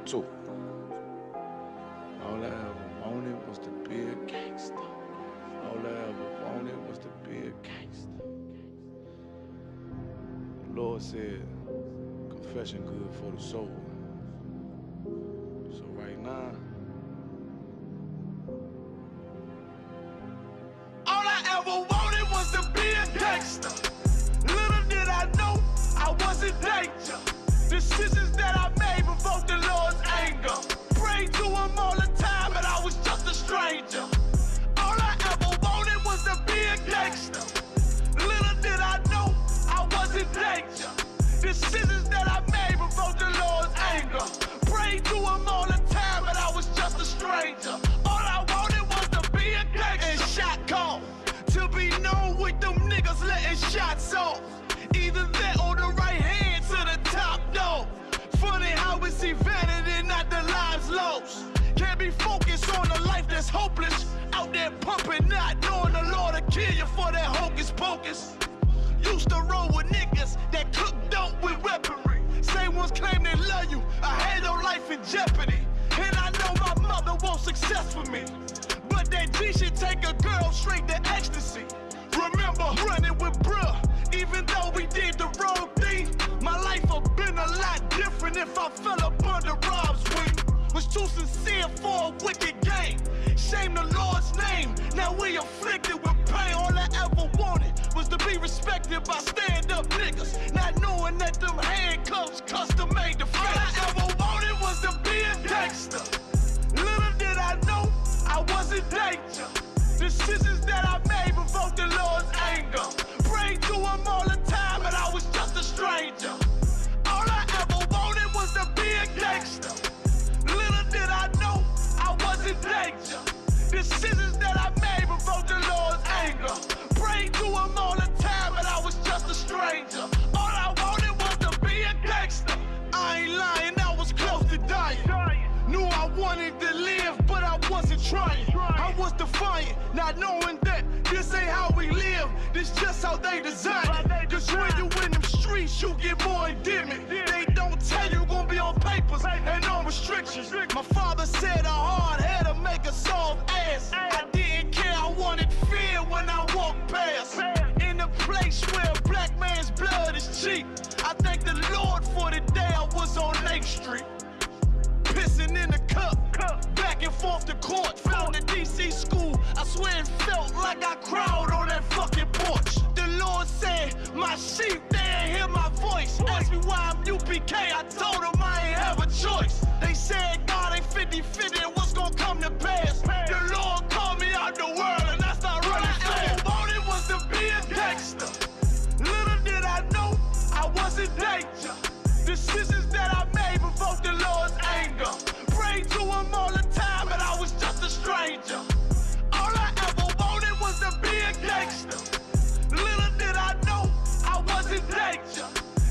2. All I ever wanted was to be a gangster. All I ever wanted was to be a gangster. The Lord said, confession good for the soul. So right now, all I ever wanted was to be a gangster. Little did I know I was in danger. Decisions that I made provoked the Lord's anger. Prayed to him all the time, and I was just a stranger. All I ever wanted was to be a gangster. Little did I know I was in danger. Decisions that I made provoked the Lord's anger. Prayed to him all the time, and I was just a stranger. All I wanted was to be a gangster. And shot call to be known with them niggas letting shots off. Either that or the right hand to the top dog. Funny how we see vanity, not the lives lost. Can't be focused on a life that's hopeless. Out there pumping, not knowing the Lord will kill you for that hocus pocus. Used to roll with niggas that cook dope with weaponry. Same ones claim they love you. I had no life in jeopardy. And I know my mother wants success for me. But that G should take a girl straight to ecstasy. Remember running with bruh, even though we did the wrong thing. My life would've been a lot different if I fell up under Rob's wing. Was too sincere for a wicked game. Shame the Lord's name. Now we afflicted with pain. All I ever wanted was to be respected by stand-up niggas, not knowing that them handcuffs custom made the face. All I ever wanted was to be a gangster. Little did I know I was in danger. Decisions that I made provoked the Lord's anger. Prayed to him all the time, and I was just a stranger. All I ever wanted was to be a gangster. Little did I know I was in danger. Decisions that I made provoked the Lord's anger. Prayed to him all the time, and I was just a stranger. All I wanted was to be a gangster. I ain't lying, I was close to dying. Knew I wanted to live, but I wasn't trying. I was defiant, not knowing that this ain't how we live. This just how they design it. Cause when you in them streets, you get more endemic. They don't tell you gonna be on papers and on restrictions. My father said a hard head to make a soft ass. I didn't care, I wanted fear when I walked past. In a place where a black man's blood is cheap. I thank the Lord for the day I was on Lake Street. Pissing in the cup, back and forth to court. Found the DC school, I swear it felt like I cried on that fucking porch. The Lord said, my sheep, they ain't hear my voice. Asked me why I'm UPK, I told them I ain't have a choice. They said God ain't 50-50 and what's gonna come to pass. The Lord called me out the world and that's not really fair. All I wanted was to be a gangster. Little did I know I was in danger. Decisions that I made provoked the Lord's anger. Prayed to him all the time, and I was just a stranger. All I ever wanted was to be a gangster. Little did I know I was in danger.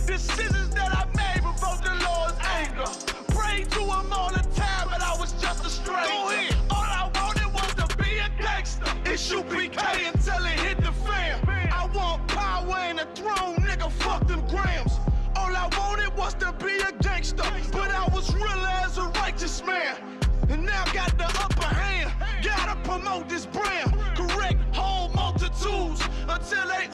Decisions that I made provoked the Lord's anger. Prayed to him all the time, and I was just a stranger. Go ahead. All I wanted was to be a gangster. It's UPK until it hit the fan. I want power and a throne, nigga, fuck them grams. All I wanted was to be a gangster, but I was real as a righteous man. And now got the upper hand, gotta promote this brand. Correct whole multitudes until they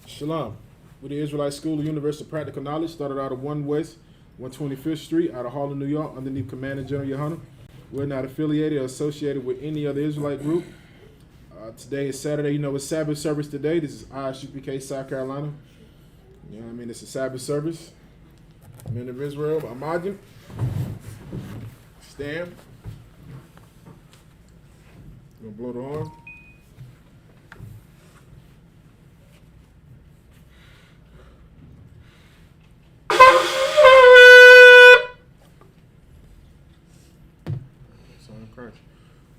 Shalom. We're the Israelite School of Universal Practical Knowledge, started out of 1 West, 125th Street, out of Harlem, New York, underneath Commander General Yohanan. We're not affiliated or associated with any other Israelite group. Today is Saturday. You know, it's Sabbath service today. This is UPK, South Carolina. You know what I mean? It's a Sabbath service. Men of Israel, Imagine. Stand. Gonna blow the horn.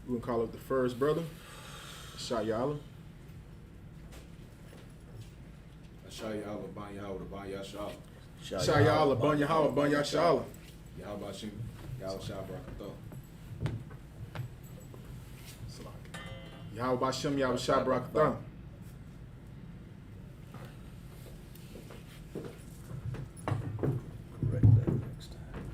We're gonna call up the first brother, Shayala. Shayala, Ban Yahweh, Ban Yashal. Shayala, Ban Yahweh, Ban Yashala. Yahweh Bashim, Yahweh Shabrakato. Yahweh Bashem, Yahweh Shabrakato. Correct that next time.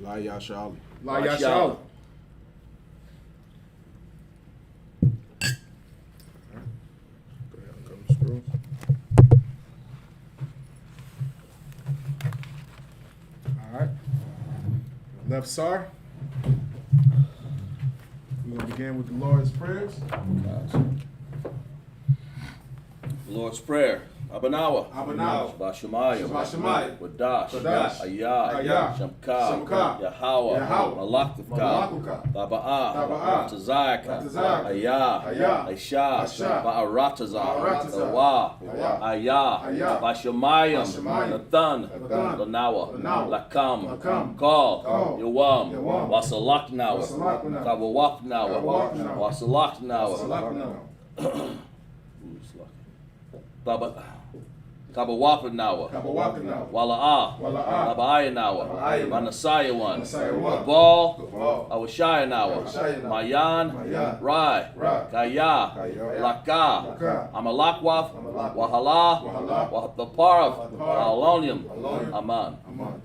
La Yashal. La Yashala. All right. Left Sar. We're going to begin with the Lord's prayers. Lord's Prayer. Abanawa. Abanawa. Bashamayim. Bashamayim. Wadash. Wadash. Ayah. Ayah. Shamka. Yahweh. Yahweh. Malaktivka. Taba'ah. Taba'ah. Tazayaka. Tazayaka. Ayah. Ayah. Aisha. Asha. Ba'aratazah. Ba'aratazah. Tawa. Tawa. Ayah. Ayah. Bashamayim. Bashamayim. Nathan. Nathan. Lanawa. Lanawa. Lakam. Lakam. Call. Call. Yawam. Yawam. Wasalaknawa. Wasalaknawa. Kabawaknawa. Kabawaknawa. Wasalaknawa. Wasalaknawa. Kabawapanawa. Kabawapanawa. Wala'ah. Wala'ah. Laba'ayanawa. Laba'ayanawa. Manasayawan. Manasayawan. Gabal. Gabal. Awashayanawa. Awashayanawa. Mayan. Mayan. Rai. Rai. Kaya. Kaya. Laka. Laka. Amalakwaf. Amalakwaf. Wahala. Wahala. Wahataparav. Wahataparav. Alonium. Alonium. Aman. Amen.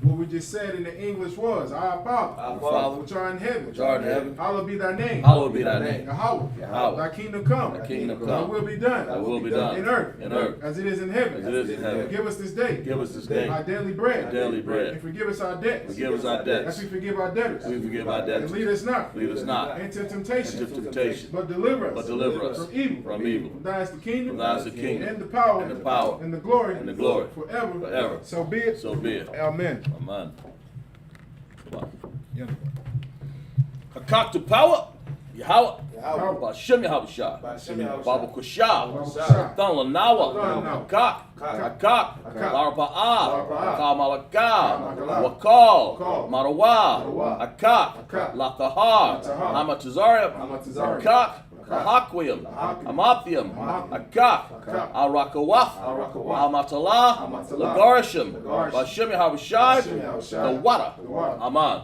What we just said in the English was, Our Father, which art in heaven, hallowed be thy name. Hallowed be thy name. Yahweh. Thy kingdom come. Thy kingdom come. Thy will be done. Thy will be done. In earth. As it is in heaven. As it is in heaven. Give us this day. Give us this day our daily bread. our daily bread. And forgive us our debts. Forgive us our debts. As we forgive our debtors. We forgive our And debts. lead us not. Lead us not into temptation. into temptation. But deliver us. But deliver us from evil. from evil. For thine is the kingdom. For thine is the kingdom. And the power. And the power. And the glory. And the glory. Forever. Forever. So be it. So be it. Amen. Amen. Hakak to power. Yahweh. Bashem Yahweh Shah. Baba Kushah. Thon Lanawa. Hakak. Hakak. Larpa'ah. Kamalaka. Wakal. Marawa. Hakak. Lakahar. Amatazariah. Hakak. Ahakwim, Amathium, Akak, Arakawaf, Amatalah, Lagarishim, Bashem Yahushai, the water. Aman.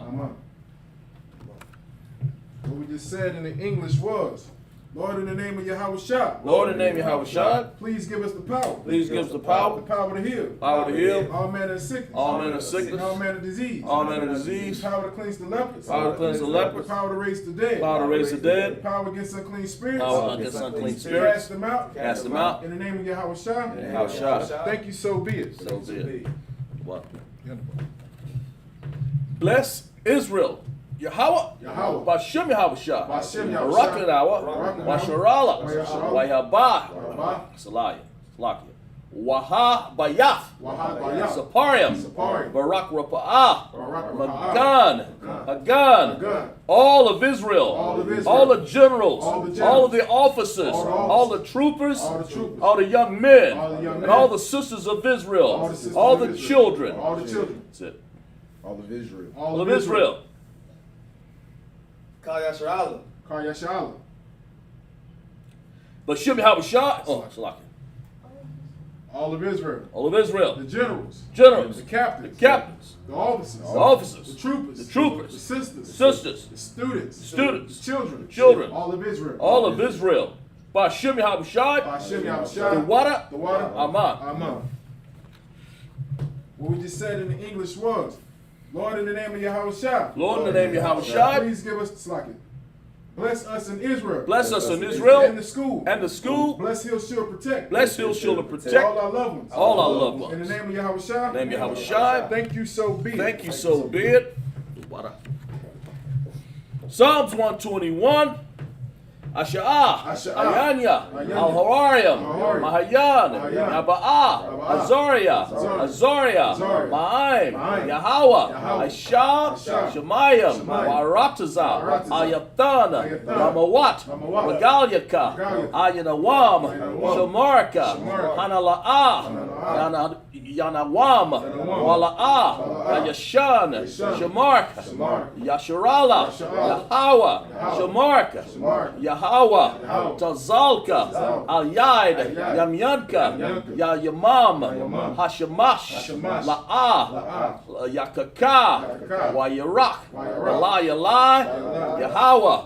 What we just said in the English was, Lord, in the name of Yahushua. Lord, in the name of Yahushua. Please give us the power. Please give us the power. The power to heal. Power to heal. All manner of sickness. All manner of sickness. All manner of disease. All manner of disease. The power to cleanse the lepers. Power to cleanse the lepers. The power to raise the dead. Power to raise the dead. Power against unclean spirits. Power against unclean spirits. Cast them out. Cast them out. In the name of Yahushua. Yahushua. Thank you, so be it. So be it. What? Bless Israel. Yahweh. Bashem Yahushua. Bashem Yahushua. Barakadawa. Washarala. Washarala. Wayabah. Salaya. Slakia. Waha Bayaf. Saparium. Barak Rapa'ah. Magan. Hagan. All of Israel. All the generals. All of the officers. All the troopers. All the young men. And all the sisters of Israel. All the children. That's it. All of Israel. All of Israel. Kal Yashala. But Shem Yahushua. Oh, Salakia. all of Israel, all of Israel, the generals, generals, the captains, the officers, the troopers, the sisters, sisters, the students, the children, all of Israel, all of Israel. Ba'ashem Yahawashi, Ba'ashem Yahawashi, the water, Aman. Aman. What we just said in the English was, Lord, in the name of Yahawashi, Lord, in the name of Yahawashi, please give us slack it. Bless us in Israel. Bless us in Israel. And the school. And the school. Bless, heal, shield, protect. Bless, heal, shield, and protect. All our loved ones. All our loved ones. In the name of Yahawashi. In the name of Yahawashi. Thank you, so be it. Thank you, so be it. Psalms 121. Asha'ah, Ayanya, Al-Harariam, Mahayan, Aba'ah, Azariah, Ma'aim, Yahweh, Aishab, Shemayim, Wa'aratazah, Ayatan, Ramawat, Regalyaka, Ayanawam, Shamarka, Hanala'ah, Yanawam, Wala'ah, Ayashan, Shamarka, Yasharala, Yahweh, Shamarka, Yahweh, Tazalka, Al-Yaid, Yamyanka, Yamam, Hashemash, La'ah, Yakaka, Wayarak, Yalai, Yahweh,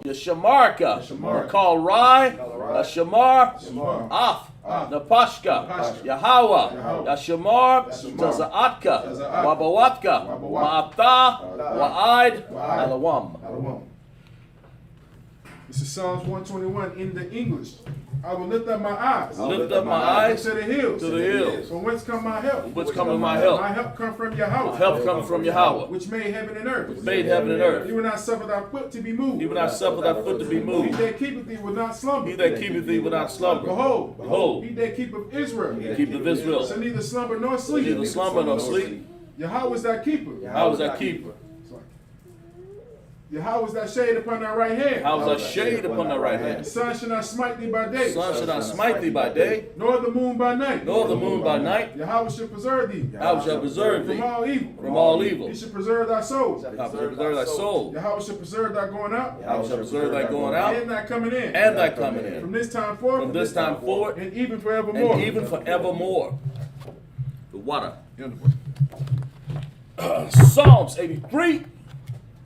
Yashamarka, Kal Rai, Shamar, Af, Napashka, Yahweh, Yashamar, Tazaatka, Wabawatka, Ma'ata, Wa'aid, Alawam. This is Psalms 121 in the English. I will lift up my eyes. Lift up my eyes to the hills. To the hills. From whence come my help? Whence cometh my help? My help come from Yahweh. My help comes from Yahweh, which made heaven and earth. which made heaven and earth. He will not suffer thy foot to be moved. He will not suffer thy foot to be He moved. that keepeth thee will not slumber. He that keepeth thee will not slumber. Behold, he that keepeth Israel. He that keepeth Israel. So neither slumber nor sleep. Neither slumber nor sleep. Yahweh is thy keeper. How is thy keeper? Yahweh is thy shade upon thy right hand. How is thy shade upon thy right hand? The sun shall not smite thee by day. The sun shall not smite thee by day, Nor the moon by night. nor the moon by night. Yahweh shall preserve thee. Yahweh shall preserve thee From all evil. from all evil. He shall preserve thy soul. Yahweh shall preserve thy soul. Yahweh shall preserve thy going out. Yahweh shall preserve thy going out And thy coming in. and thy coming From in. this time forth. From this time forward And even forevermore. and even forevermore. The water. Psalms 83.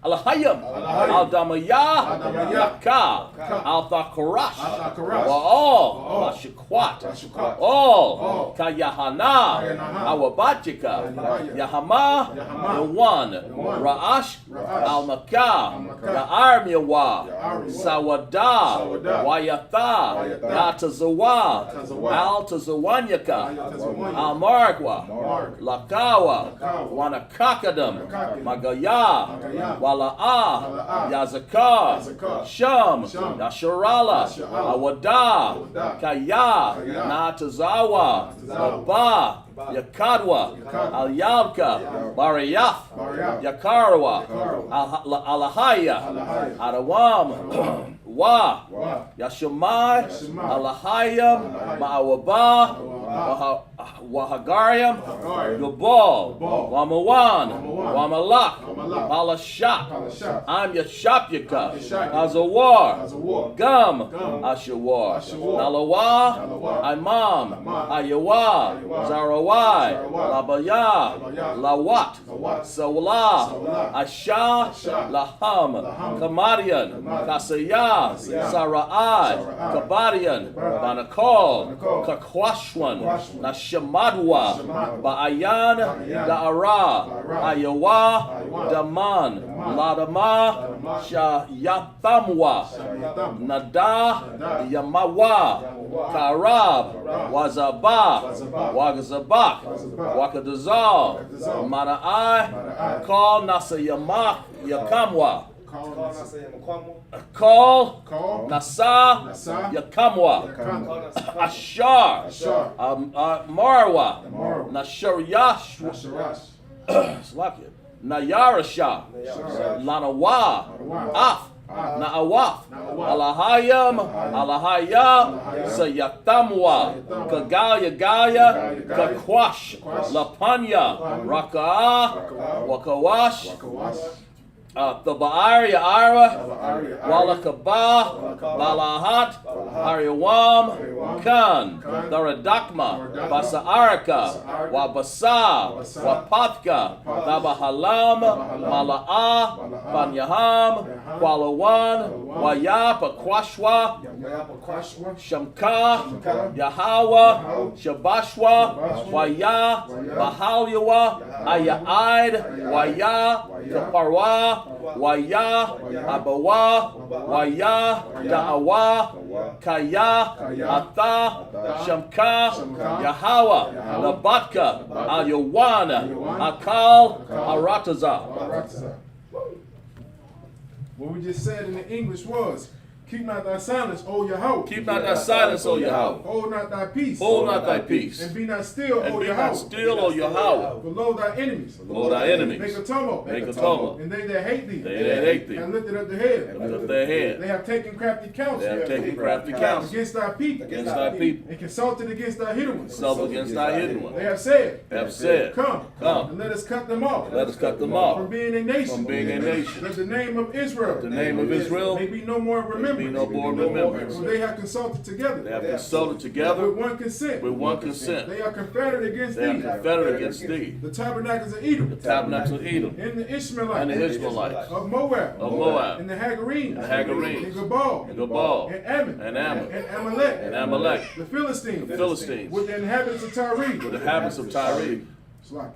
Al-Hayyam, Al-Damayah, Yaka, Al-Thakarash, Wa'al, Al-Shikwat, All, Kayahana, Awabajika, Yahama, Yawan, Ra'ash, Al-Makah, Ya'ar Miwa, Sawada, Wayatha, Yatazawa, Al-Tazawanyaka, Al-Margwa, Lakawa, Wanakakadam, Magaya, Wala'ah, Yazakar, Sham, Yasharala, Awada, Kaya, Natazawa, Abba, Yakadwa, Al-Yalka, Bariyaf, Yakarwa, Alahaya, Arawam, Wa, Yashamai, Alahayam, Ma'awaba, Wahagariam, Gabal, Wamawan, Wamalak, Balashak, I'm Yashapyaka, Azawar, Gum, Ashawar, Nalawa, Imam, Ayawa, Zarawai, Labaya, Lawat, Sawla, Asha, Laham, Kamadian, Kasaya, Sarai, Kabadian, Banakal, Kakwashwan, Nashamadwa, Ba'ayan, Da'ara, Ayawa, Daman, Ladama, Shayathamwa, Nada, Yamawa, Karab, Wazaba, Wagazabak, Wakadazal, Mana'ai, Call Nasayamak, Yakamwa. Call Nasa Yakamwa Ashar Marwa Nashariyash Nayarasha Lanawa Af Na'awaf Alahayam Alahaya Sayatamwa Kagaya Gaya Kakwash Lapanya Raka'a Wakawash The Ba'ar Ya'ara, Walakaba, Balahat, Ariwam, Kan, Daradakma, Basa'araka, Wabasa, Wapathka, Dabahalam, Mala'ah, Banyaham, Kwalawan, Wayap, Akwashwa, Shamka, Yahawa, Shabashwa, Waya, Bahalyawa, Aya'id, Waya, Kaparwa, Waya, Abawa, Waya, Da'awa, Kaya, Atha, Shamka, Yahawa, Labatka, Ayawana, Akal, Arataza. What we just said in the English was, keep not thy silence, O Yahweh. Keep not thy silence, O Yahweh. Hold not thy peace. Hold not thy peace. And be not still, And O be Yahweh. not still, O Yahweh. For lo thy enemies. Lo thy enemies. Make a tumult. Make a tumult. And they that hate thee. They that hate thee. Have lifted up their head. And lift up their head. They have taken crafty counsel. They have taken crafty counsel Against thy people. against thy people. And consulted against thy hidden ones. Consult against thy hidden They one. have said. Have said, Come. Come. And let us cut them off. Let us cut them From off being a nation. from being a nation. That the name of Israel. The name of Israel May be no more remembered. be no more remembrance. For they have consulted together. They have consulted together With one consent. with one consent. They are confederate against They are thee. confederate against thee. The tabernacles of Edom. The tabernacles of Edom And the Ishmaelites. and the Ishmaelites Of Moab. of Moab And the Hagarenes. and the Hagarenes And Gebal. and Gabal And Ammon. and Ammon And Amalek. and Amalek, The Philistines. the Philistines, With the inhabitants of Tyre. with the inhabitants of Tyre. Slack.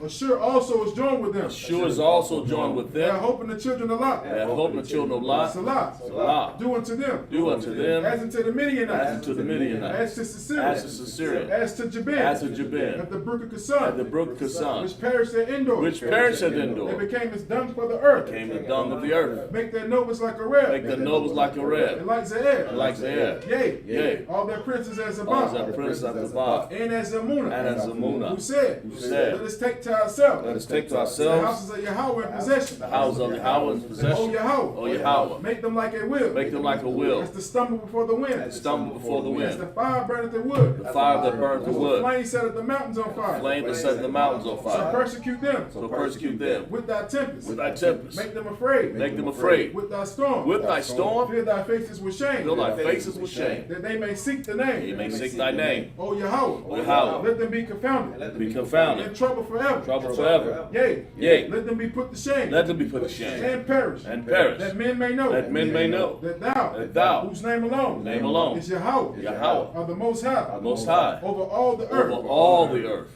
Ashur also is joined with them. Ashur is also joined with They are them. hoping the children of Lot. They have hope the children of Lot. Salah. Salah. Do unto them. Do unto them As unto the Midianites. as unto the As Midianites, to Sisera. as to Sisera, As to Jabin. as to Jabin, At the brook of Kasan. at the brook Which Kasan, perished at Endor. which perished at They Endor, became as dung for the earth. came the dung of the earth. Make their nobles like a red. Make their nobles like a And red, like Zair. and like Zair. Yea. Yea. All their princes as All Zabah. that prince of the Ba, And as Zamunah. and as Zamuna, Who said, who said, let us take to ourselves let us take to the ourselves houses of Yahweh in possession. the house of Yahweh in O possession. Yahweh. O Yahweh, Make them like a will. make them like a will, As to stumble before the wind. stumble before the As the wind, fire burneth the wood. the fire that burnt the As the wood, flame setteth the mountains on fire. flame that set the mountains on So fire. persecute them So persecute them with thy tempest. with thy tempest. Make them afraid. Make them afraid. With thy storm. With thy storm, Fill thy faces with shame. fill thy faces with shame. That they may seek the He name. may seek thy name. O Yahweh. O Yahweh. Let them be confounded. Be In confounded. trouble forever. Trouble forever. Yea. Yea. Let them be put to shame. Let them be put to shame. And perish. And perish. That men may know. That men may know. That thou. That thou. Whose name alone. Name alone. Is Yahweh. Yahweh. Are the most high. Most high. Over all the earth. Over all the earth.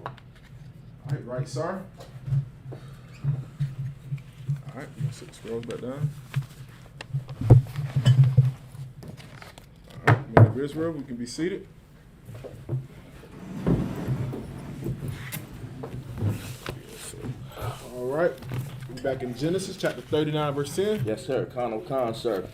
All right, sir. All right, you sit the scrolls back down. All right, men of Israel, we can be seated. All right, we're back in Genesis chapter 39, verse 10. Yes, sir. Khan, sir.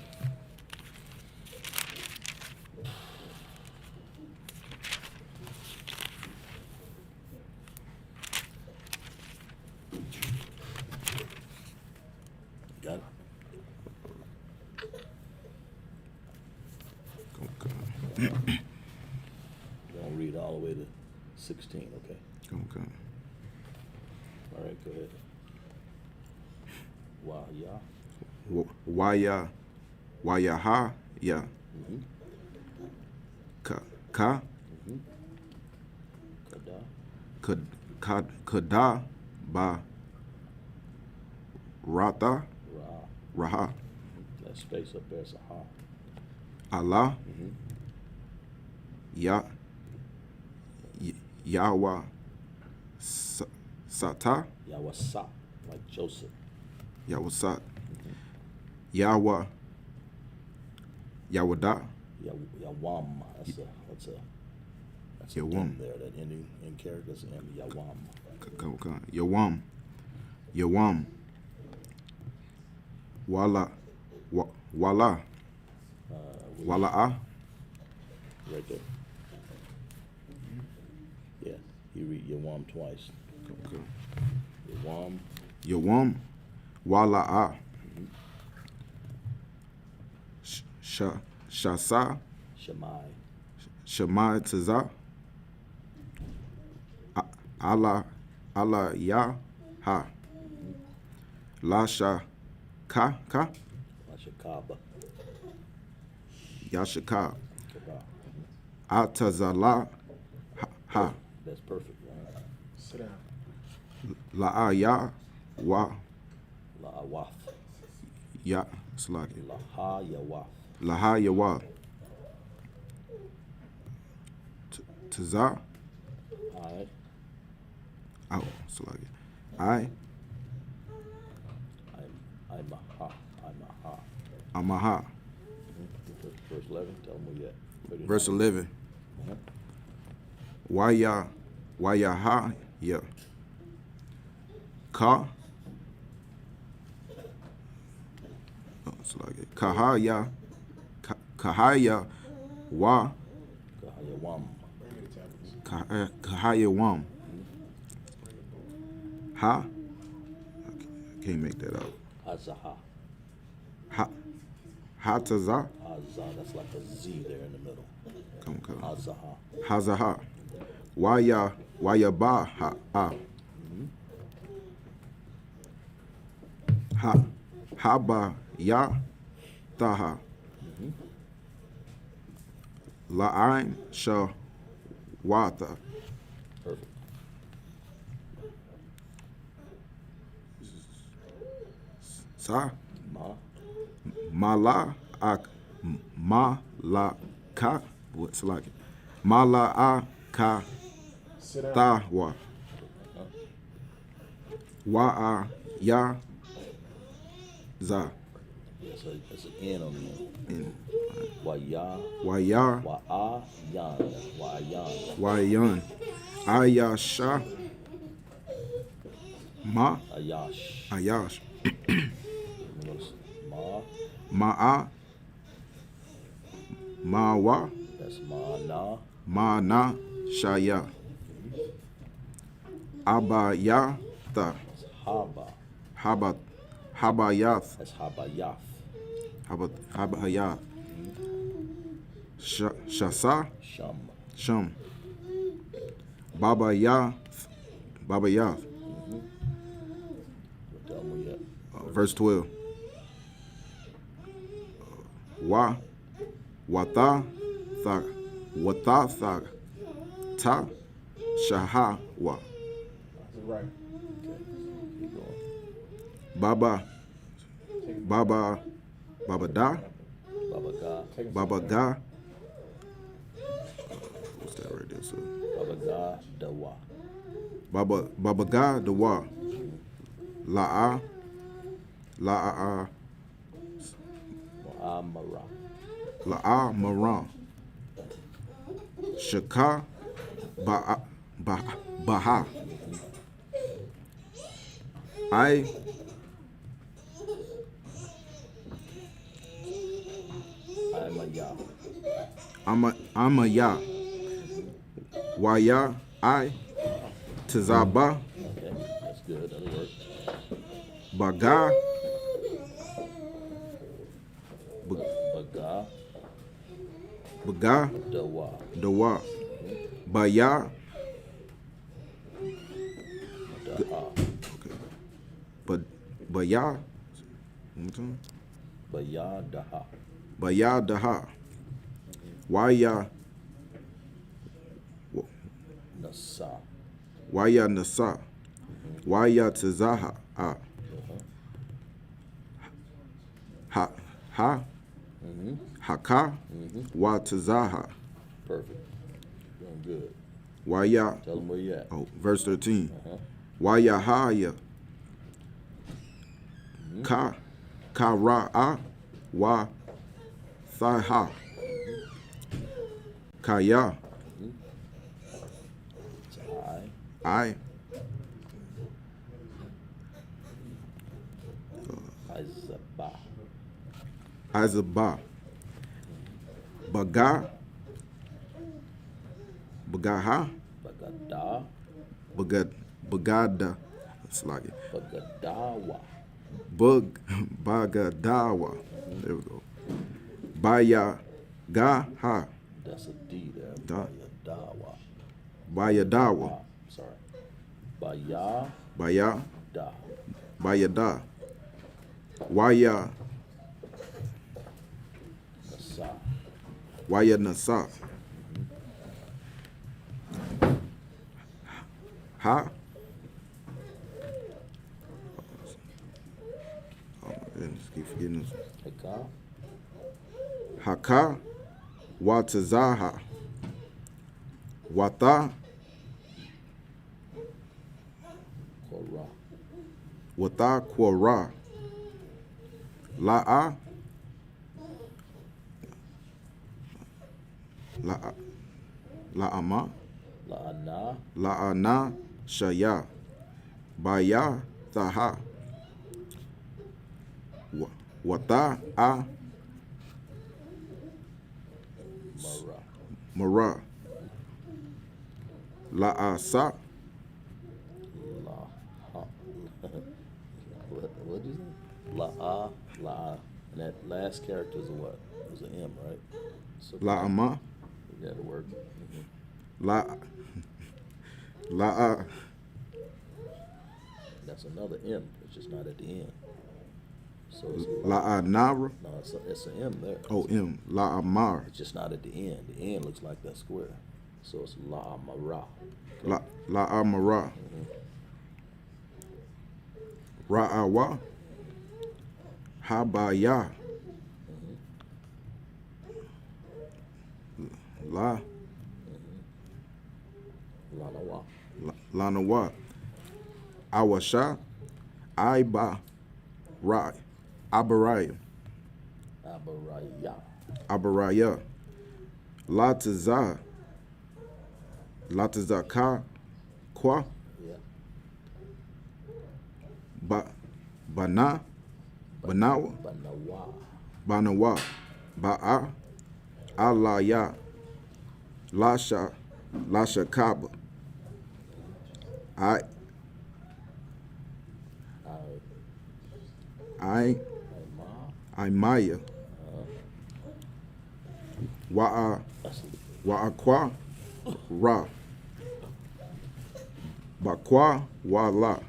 Got it? You're going to read all the way to 16, okay? Okay. All right, go ahead. Wow, yeah. Wayaha, ya. Mm-hmm. Ka, Kada, kada, ba, rata, Ra. raha, That space up there is a ha. Allah, Mm-hmm. Yahweh, Sata, Yawasa, like Joseph. Yahweh Sat, Yahweh, Yahweh, Yawam. That's a Yawam. M there. That ending in characters M. Yawam. Yawam, Wala, Wala, Wala'a, Right there. Yeah, you read Yawam twice. Yawam. Yawam, Wala'a, Shasa, Shammai. Shemai Tazah, Allah, Allah Yah, Ha, Lasha ka Lashakaba. Yashaka Kaba. Atazala ha That's perfect, right? Sit down. Laaya wa La'awaf. ya Slaki Lahayawaf. Lahaya wa Taza I. oh Slaki I I'm a ha. Amaha Verse 11, tell them where you at. verse 11 Uh-huh. Waya ha ya Ka oh Slaki Kahaya Kahaya wa Kahayawam. Kahaya wam ha I can't make that out. Azaha. Hataza Azah, that's like a Z there in the middle. come Azaha. Hazaha Waya ba ha ha Haba ya taha La'ain sha wata Perfect. sa Ma. mala ak mala ka what's like it mala a ka Sit down. ta wa a ya za It's an N on the end. Waya. wa ya Wa'a. Yan. Wa'yan. wa yun aya sha ma Ayash. ayash Ma. ma a ma wa That's ma. ma na shaya aba ya ta That's haba. habayath That's habayaf. habayath shasa Shum. shum babayath Tell them where you at. verse 12 wata tha ta shaha wa That's right. Keep going. baba da Babaga. baba ga what's that right there, sir? Babaga. Dawa. Baba ga the wa la Mu'amara. la maran shaka baha I I'm a ya waya I tazaba Okay, that's good. That'll work. baga Baga. baga Dawa. dawa baya Daha. but baya Baya. Daha. baya daha waya Nasa. waya nasa waya tazaha ha haka wa tazaha Perfect. Doing good. waya Tell them where you at. oh verse 13 waya haya ka ra'a wa thaha kaya It's I Izaba. azaba baga bagaha Bagada. bagada it's like it Bagadawa. bagadawa there we go baya gaha That's a D there. Da. Bayadawa. bayadawa Sorry. Baya. baya Da. bayada Waya. Nasa. Waya Nasa. Ha. Oh my goodness, keep forgetting this. Haka. Haka. Watazaha. Wata. Kora. Wata Kwara. La'a. La'ama. La'ana. La'ana Shaya. Baya Thaha. Wata A. Mara. Mara. La'asa. La. Ha. What is it? La'a. La'a. And that last character is a what? It was an M, right? So La'ama. we got to work. La'a. That's another M. It's just not at the end. So it's La'anara. no, it's an M there. Oh, M. La'amar. It's just not at the end. The end looks like that square. So it's La'amara. La'amara. Ra'awa. Habaya. Lanawa. Lanawa. Awasha. Aiba. Rai. Abaraya. Abaraya. Abaraya. Lataza. Latazaka. Kwa. Yeah. Bana. Banawa. Banawa. Banawa. Ba'a. Alaya. Lasha. Lasha Kaba. I. Imaya. Wa'akwa. Ra. Bakwa. Wala.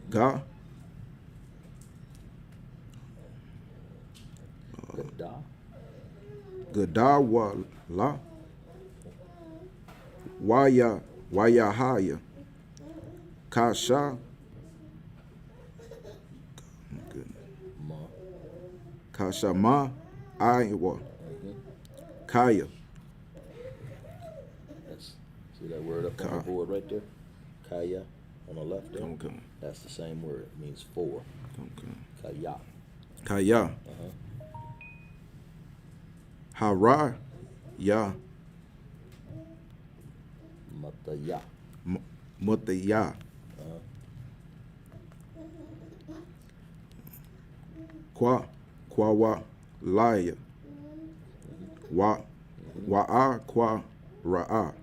Ga. Gada Wala. Waya Haya. Kasha. Kasha Ma. Iowa. Kaya. See that word up on the board right there? Kaya on the left there? Okay. That's the same word. It means four. Okay. Kaya. Kaya. Hara. Ya. Mataya. Mutaya. Kwawa. Laya. Wa'a. Kwa. Ra'a.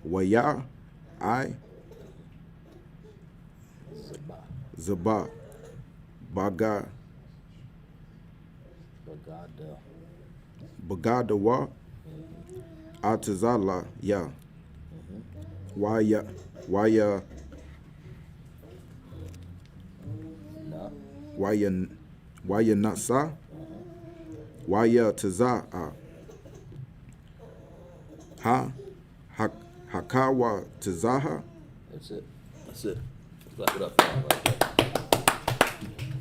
Waya. I. Zaba. Baga. Bagadawa. Atazala. Ya. Waya. Waya Nasa. Waya Taza'a. Hakawa Tazaha. That's it. That's it. Clap it up. Right there.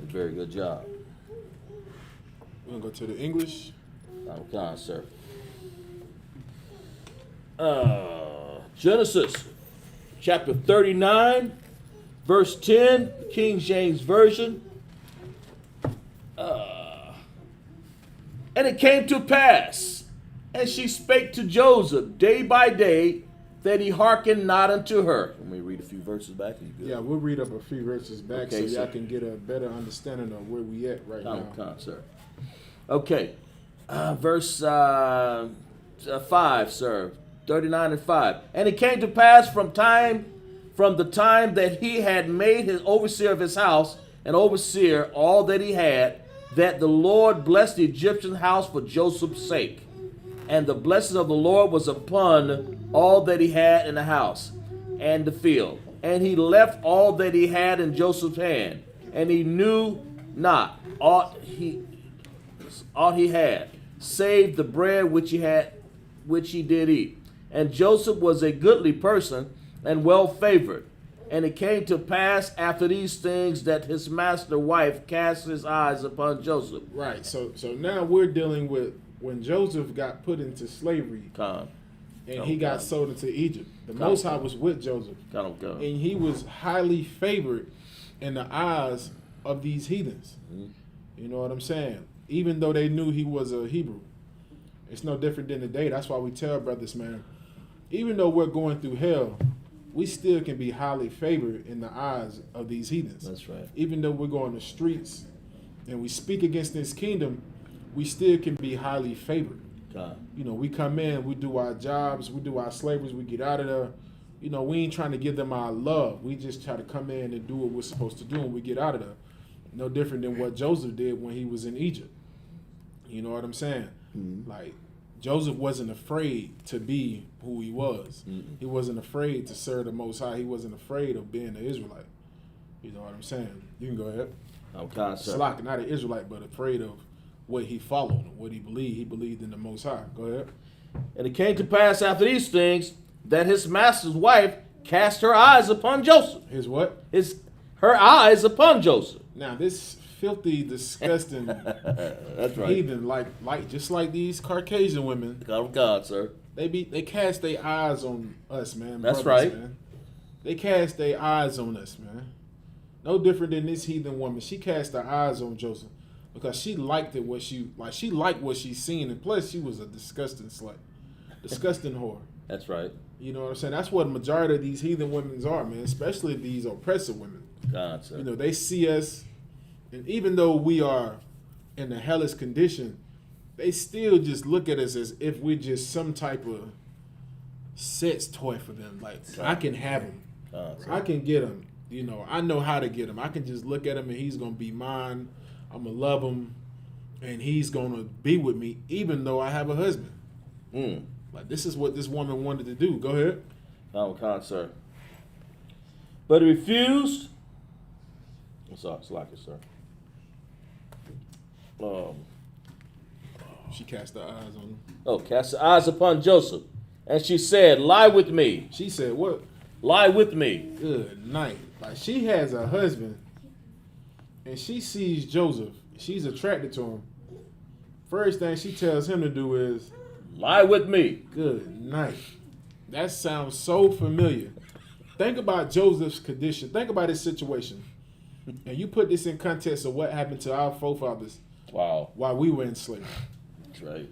Very good job. We're going to go to the English. Final con, sir. Genesis chapter 39, verse 10, King James Version. And it came to pass, and she spake to Joseph day by day, that he hearkened not unto her. Let me read a few verses back. You good? Yeah, we'll read up a few verses back Okay, so y'all sir. can get a better understanding of where we at right now. Con, sir. Okay. Verse 5, sir. 39 and 5. And it came to pass from the time that he had made his overseer of his house and overseer all that he had, that the Lord blessed the Egyptian house for Joseph's sake. And the blessing of the Lord was upon all that he had in the house and the field. And he left all that he had in Joseph's hand, and he knew not aught he had, save the bread which he did eat. And Joseph was a goodly person and well favored. And it came to pass after these things that his master's wife cast his eyes upon Joseph. Right. So now we're dealing with when Joseph got put into slavery and he got sold into Egypt. The Most High was with Joseph. And he was highly favored in the eyes of these heathens. You know what I'm saying? Even though they knew he was a Hebrew. It's no different than today. That's why we tell brothers, man, even though we're going through hell, we still can be highly favored in the eyes of these heathens. That's right. Even though we're going the streets and we speak against this kingdom, we still can be highly favored. You know, we come in, we do our jobs, we do our slaveries, we get out of there. You know, we ain't trying to give them our love. We just try to come in and do what we're supposed to do and we get out of there. No different than what Joseph did when he was in Egypt. You know what I'm saying? Like, Joseph wasn't afraid to be who he was. He wasn't afraid to serve the Most High. He wasn't afraid of being an Israelite. You know what I'm saying? You can go ahead. Okay, sir. Not an Israelite, but afraid of what he followed, what he believed. He believed in the Most High. Go ahead. And it came to pass after these things that his master's wife cast her eyes upon Joseph. His what? Her eyes upon Joseph. Now this filthy, disgusting that's right. heathen, just like these Caucasian women. God of God, sir. They cast their eyes on us, man. That's brothers, right. Man. They cast their eyes on us, man. No different than this heathen woman. She cast her eyes on Joseph because she liked it. She liked what she seen, and plus she was a disgusting slut, disgusting whore. That's right. You know what I'm saying? That's what the majority of these heathen women are, man. Especially these oppressive women. God, sir. You know, they see us, and even though we are in a hellish condition, they still just look at us as if we're just some type of sex toy for them. Like, I can have him. I can get him. You know, I know how to get him. I can just look at him and he's going to be mine. I'm going to love him and he's going to be with me even though I have a husband. Like, this is what this woman wanted to do. Go ahead. God, sir. But he refused. I'm sorry, it's like it, sir. She cast her eyes on him. Oh, cast her eyes upon Joseph. And she said, lie with me. She said, what? Lie with me. Good night. Like, she has a husband, and she sees Joseph. She's attracted to him. First thing she tells him to do is, lie with me. Good night. That sounds so familiar. Think about Joseph's condition. Think about his situation. And you put this in context of what happened to our forefathers while we were in slavery. That's right.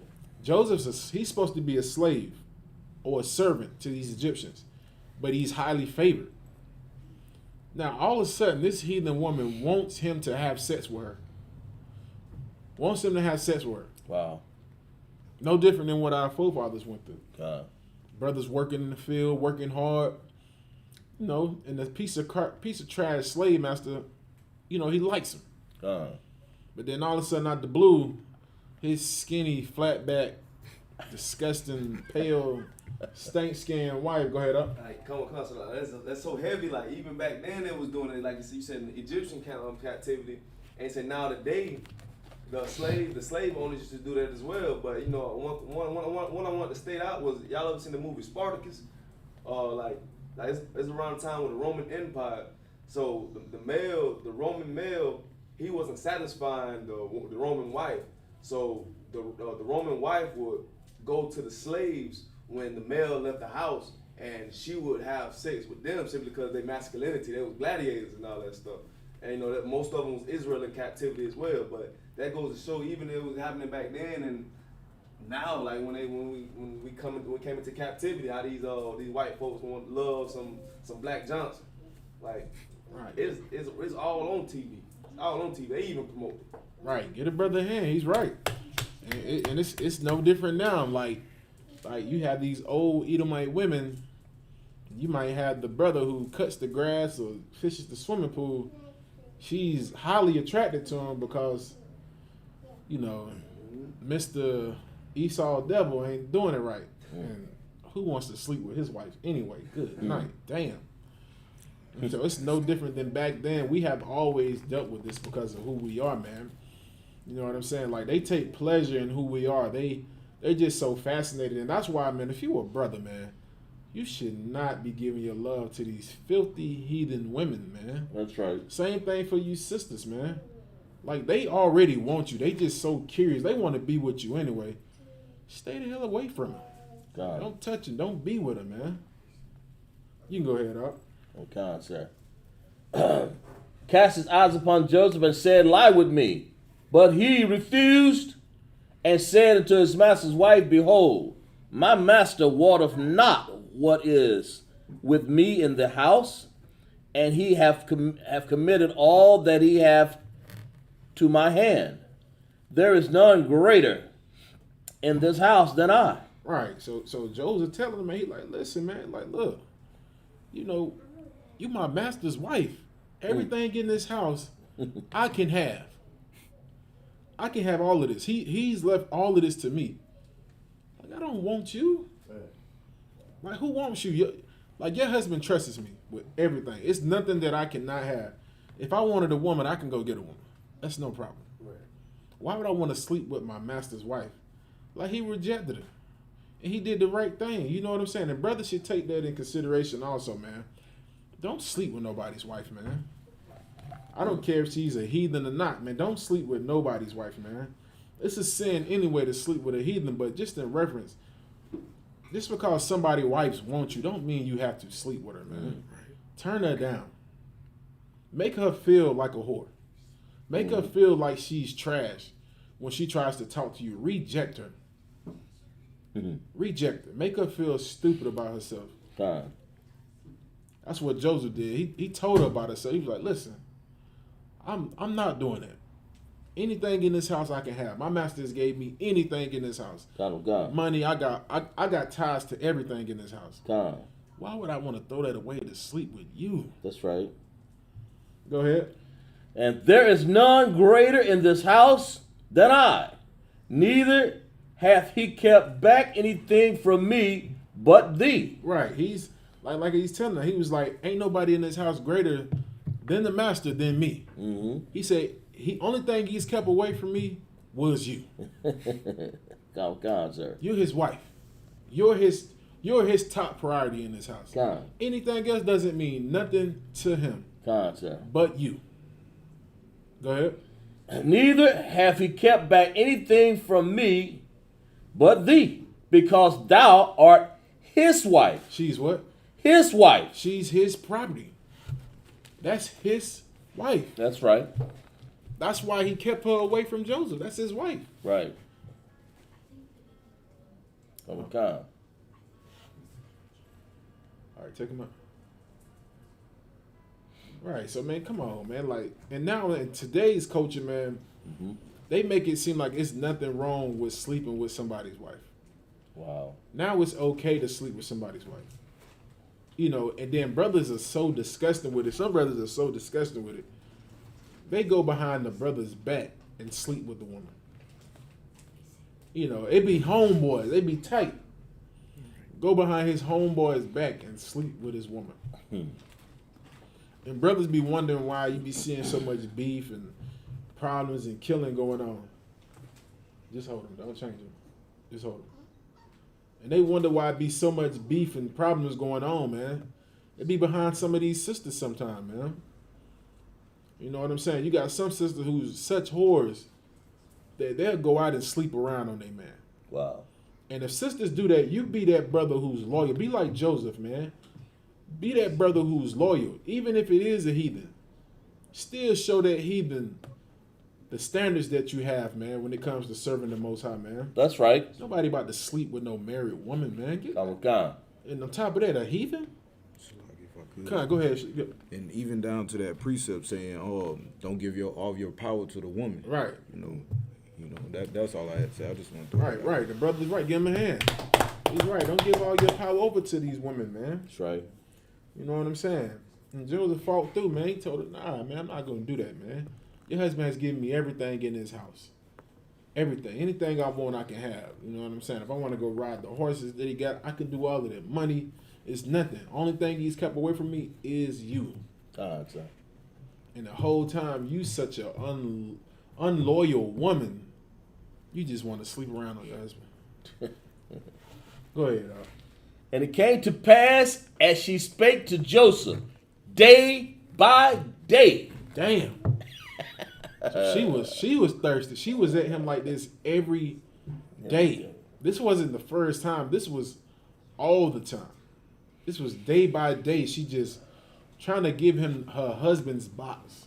He's supposed to be a slave or a servant to these Egyptians, but he's highly favored. Now, all of a sudden, this heathen woman wants him to have sex with her. Wants him to have sex with her. Wow. No different than what our forefathers went through. God. Brothers working in the field, working hard. You know, and the piece of trash slave master, you know, he likes him. But then all of a sudden, out the blue, his skinny, flat back, disgusting, pale, stank skin wife. Go ahead up. Like, come on, so that's so heavy. Like, even back then, they was doing it. Like you said, in the Egyptian captivity, and so now today, the slave owners used to do that as well. But you know, one I wanted to state out was, y'all ever seen the movie Spartacus? It's around the time with the Roman Empire. So the Roman male, he wasn't satisfying the Roman wife. So the Roman wife would go to the slaves when the male left the house, and she would have sex with them simply because their masculinity. They was gladiators and all that stuff. And you know that most of them was Israel in captivity as well. But that goes to show, even if it was happening back then and now, like when we came into captivity, how these white folks want to love some Black Johnson. Like, right. It's all on TV. It's all on TV. They even promote it. Right. Get a brother a hand. He's right. And it's no different now. Like you have these old Edomite women. You might have the brother who cuts the grass or fishes the swimming pool. She's highly attracted to him because, you know, Mr. Esau devil ain't doing it right. And who wants to sleep with his wife anyway? Good night. Damn. So it's no different than back then. We have always dealt with this because of who we are, man. You know what I'm saying? Like, they take pleasure in who we are. They're just so fascinated. And that's why, man, if you a brother, man, you should not be giving your love to these filthy heathen women, man. That's right. Same thing for you sisters, man. Like, they already want you. They just so curious. They want to be with you anyway. Stay the hell away from them. God. Don't touch them. Don't be with them, man. You can go ahead, up. Okay, sir. Cast his eyes upon Joseph and said, lie with me. But he refused and said unto his master's wife, behold, my master wotteth not what is with me in the house, and he have committed all that he hath to my hand. There is none greater in this house than I. Right. So Joseph telling him, man, he like, listen, man, like, look, you know, you my master's wife. Everything in this house, I can have. I can have all of this. He's left all of this to me. Like, I don't want you. Like, who wants you? Like, your husband trusts me with everything. It's nothing that I cannot have. If I wanted a woman, I can go get a woman. That's no problem. Right. Why would I want to sleep with my master's wife? Like, he rejected her. And he did the right thing. You know what I'm saying? And brothers should take that in consideration also, man. Don't sleep with nobody's wife, man. I don't care if she's a heathen or not, man. Don't sleep with nobody's wife, man. It's a sin anyway to sleep with a heathen, but just in reference, just because somebody's wives want you, don't mean you have to sleep with her, man. Turn her down. Make her feel like a whore. Make her feel like she's trash when she tries to talk to you. Reject her. Reject her. Make her feel stupid about herself. God. That's what Joseph did. He told her about herself. He was like, listen, I'm not doing that. Anything in this house I can have. My masters gave me anything in this house. God. Money, I got ties to everything in this house. God. Why would I want to throw that away to sleep with you? That's right. Go ahead. And there is none greater in this house than I. Neither hath he kept back anything from me but thee. Right. He's like he's telling her. He was like, ain't nobody in this house greater than the master than me. Mm-hmm. He said, only thing he's kept away from me was you. God, sir. You're his wife. You're his top priority in this house. God. Anything else doesn't mean nothing to him. God, sir. But you. Go ahead. Neither hath he kept back anything from me but thee, because thou art his wife. She's what? His wife. She's his property. That's his wife. That's right. That's why he kept her away from Joseph. That's his wife. Right. Oh, God. All right, take him out. Right, so, man, come on, man. Like, and now in today's culture, man, they make it seem like it's nothing wrong with sleeping with somebody's wife. Wow. Now it's okay to sleep with somebody's wife. You know, and then brothers are so disgusting with it. Some brothers are so disgusting with it. They go behind the brother's back and sleep with the woman. You know, it be homeboys. They be tight. Go behind his homeboy's back and sleep with his woman. And brothers be wondering why you be seeing so much beef and problems and killing going on. Just hold them. Don't change them. Just hold them. And they wonder why it be so much beef and problems going on, man. It be behind some of these sisters sometime, man. You know what I'm saying? You got some sisters who's such whores that they'll go out and sleep around on their man. Wow. And if sisters do that, you be that brother who's loyal. Be like Joseph, man. Be that brother who's loyal. Even if it is a heathen. Still show that heathen the standards that you have, man, when it comes to serving the Most High, man. That's right. Nobody about to sleep with no married woman, man. God. And on top of that, a heathen? Come on, go ahead. And even down to that precept saying, "Oh, don't give all of your power to the woman." Right. You know that's all I had to say. I just want to. Right. The brother's right. Give him a hand. He's right. Don't give all your power over to these women, man. That's right. You know what I'm saying? And Joseph fought through, man. He told her, "Nah, man, I'm not gonna do that, man. Your husband has given me everything in this house. Everything. Anything I want, I can have. You know what I'm saying? If I want to go ride the horses that he got, I can do all of that. Money, It's nothing. Only thing he's kept away from me is you. God, sir. And the whole time, you such a unloyal woman. You just want to sleep around on your husband. Go ahead, dog. And it came to pass as she spake to Joseph, day by day. Damn. So she was thirsty. She was at him like this every day. This wasn't the first time. This was all the time. This was day by day. She just trying to give him her husband's box,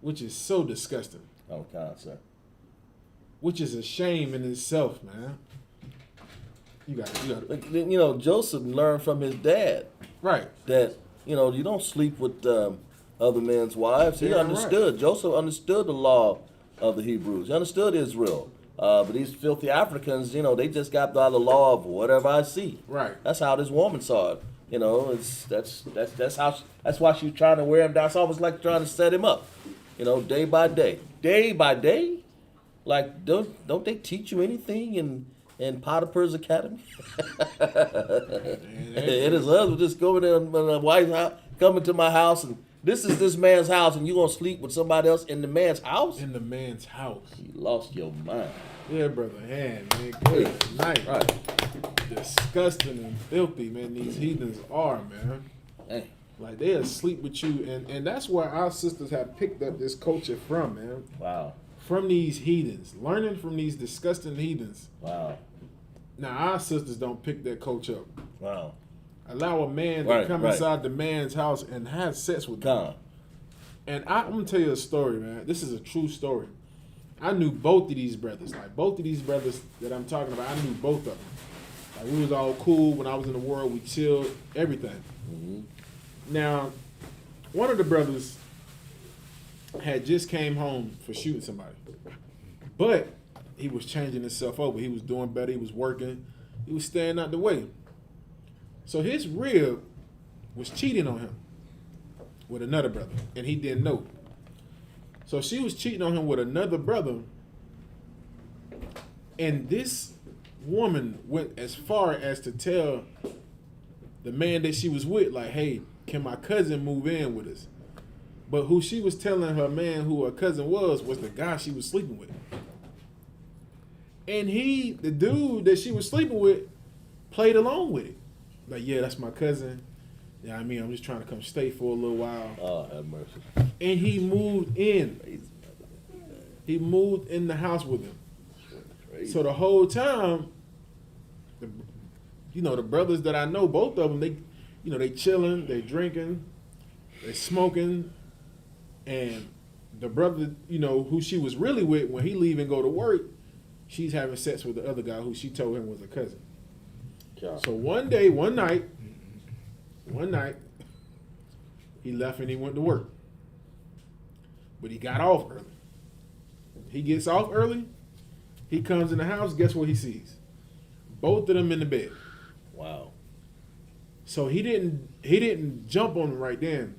which is so disgusting. Oh, God, sir. Which is a shame in itself, man. You got it. But, you know, Joseph learned from his dad Right. that, you know, you don't sleep with other men's wives. He Yeah, understood. right. Joseph understood the law of the Hebrews. He understood Israel. But these filthy Africans, you know, they just got by the law of whatever I see. Right. That's how this woman saw it. You know, that's why she was trying to wear him down. It's almost like trying to set him up. You know, day by day. Day by day? Like, don't they teach you anything in Potiphar's academy? And his husband just go over there and the wife's house, come into my house, and this is this man's house, and you gonna sleep with somebody else in the man's house? In the man's house. You lost your mind. Yeah, brother. Man, good night. Right. Disgusting and filthy, man. These heathens are, man. Hey. Like they'll sleep with you, and that's where our sisters have picked up this culture from, man. Wow. From these heathens, learning from these disgusting heathens. Wow. Now our sisters don't pick that culture up. Wow. Allow a man to come inside the man's house and have sex with him. And I'm gonna tell you a story, man. This is a true story. I knew both of these brothers. Like both of these brothers that I'm talking about, I knew both of them. Like we was all cool when I was in the world. We chilled, everything. Mm-hmm. Now, one of the brothers had just came home for shooting somebody, but he was changing himself over. He was doing better. He was working. He was staying out the way. So his rib was cheating on him with another brother, and he didn't know. So she was cheating on him with another brother, and this woman went as far as to tell the man that she was with, like, hey, can my cousin move in with us? But who she was telling her man who her cousin was the guy she was sleeping with. And the dude that she was sleeping with, played along with it. Like, yeah, that's my cousin. Yeah, I mean, I'm just trying to come stay for a little while. Oh, have mercy. And he moved in. He moved in the house with him. Crazy. So the whole time, the brothers that I know, both of them, they chilling, they drinking, they smoking, and the brother, who she was really with, when he leave and go to work, she's having sex with the other guy who she told him was a cousin. Yeah. So one night, he left and he went to work. But he got off early. He gets off early, he comes in the house, guess what he sees? Both of them in the bed. Wow. So he didn't jump on him right then.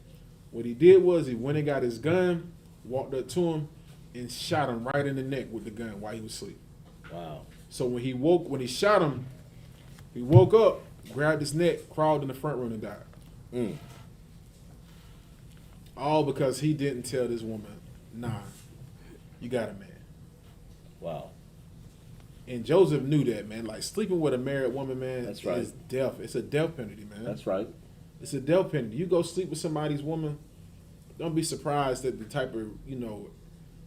What he did was he went and got his gun, walked up to him, and shot him right in the neck with the gun while he was asleep. Wow. So when he shot him, he woke up, grabbed his neck, crawled in the front room and died. Mm. All because he didn't tell this woman, nah, you got a man. Wow. And Joseph knew that, man. Like, sleeping with a married woman, man, That's right. is death. It's a death penalty, man. That's right. It's a death penalty. You go sleep with somebody's woman, don't be surprised at the type of,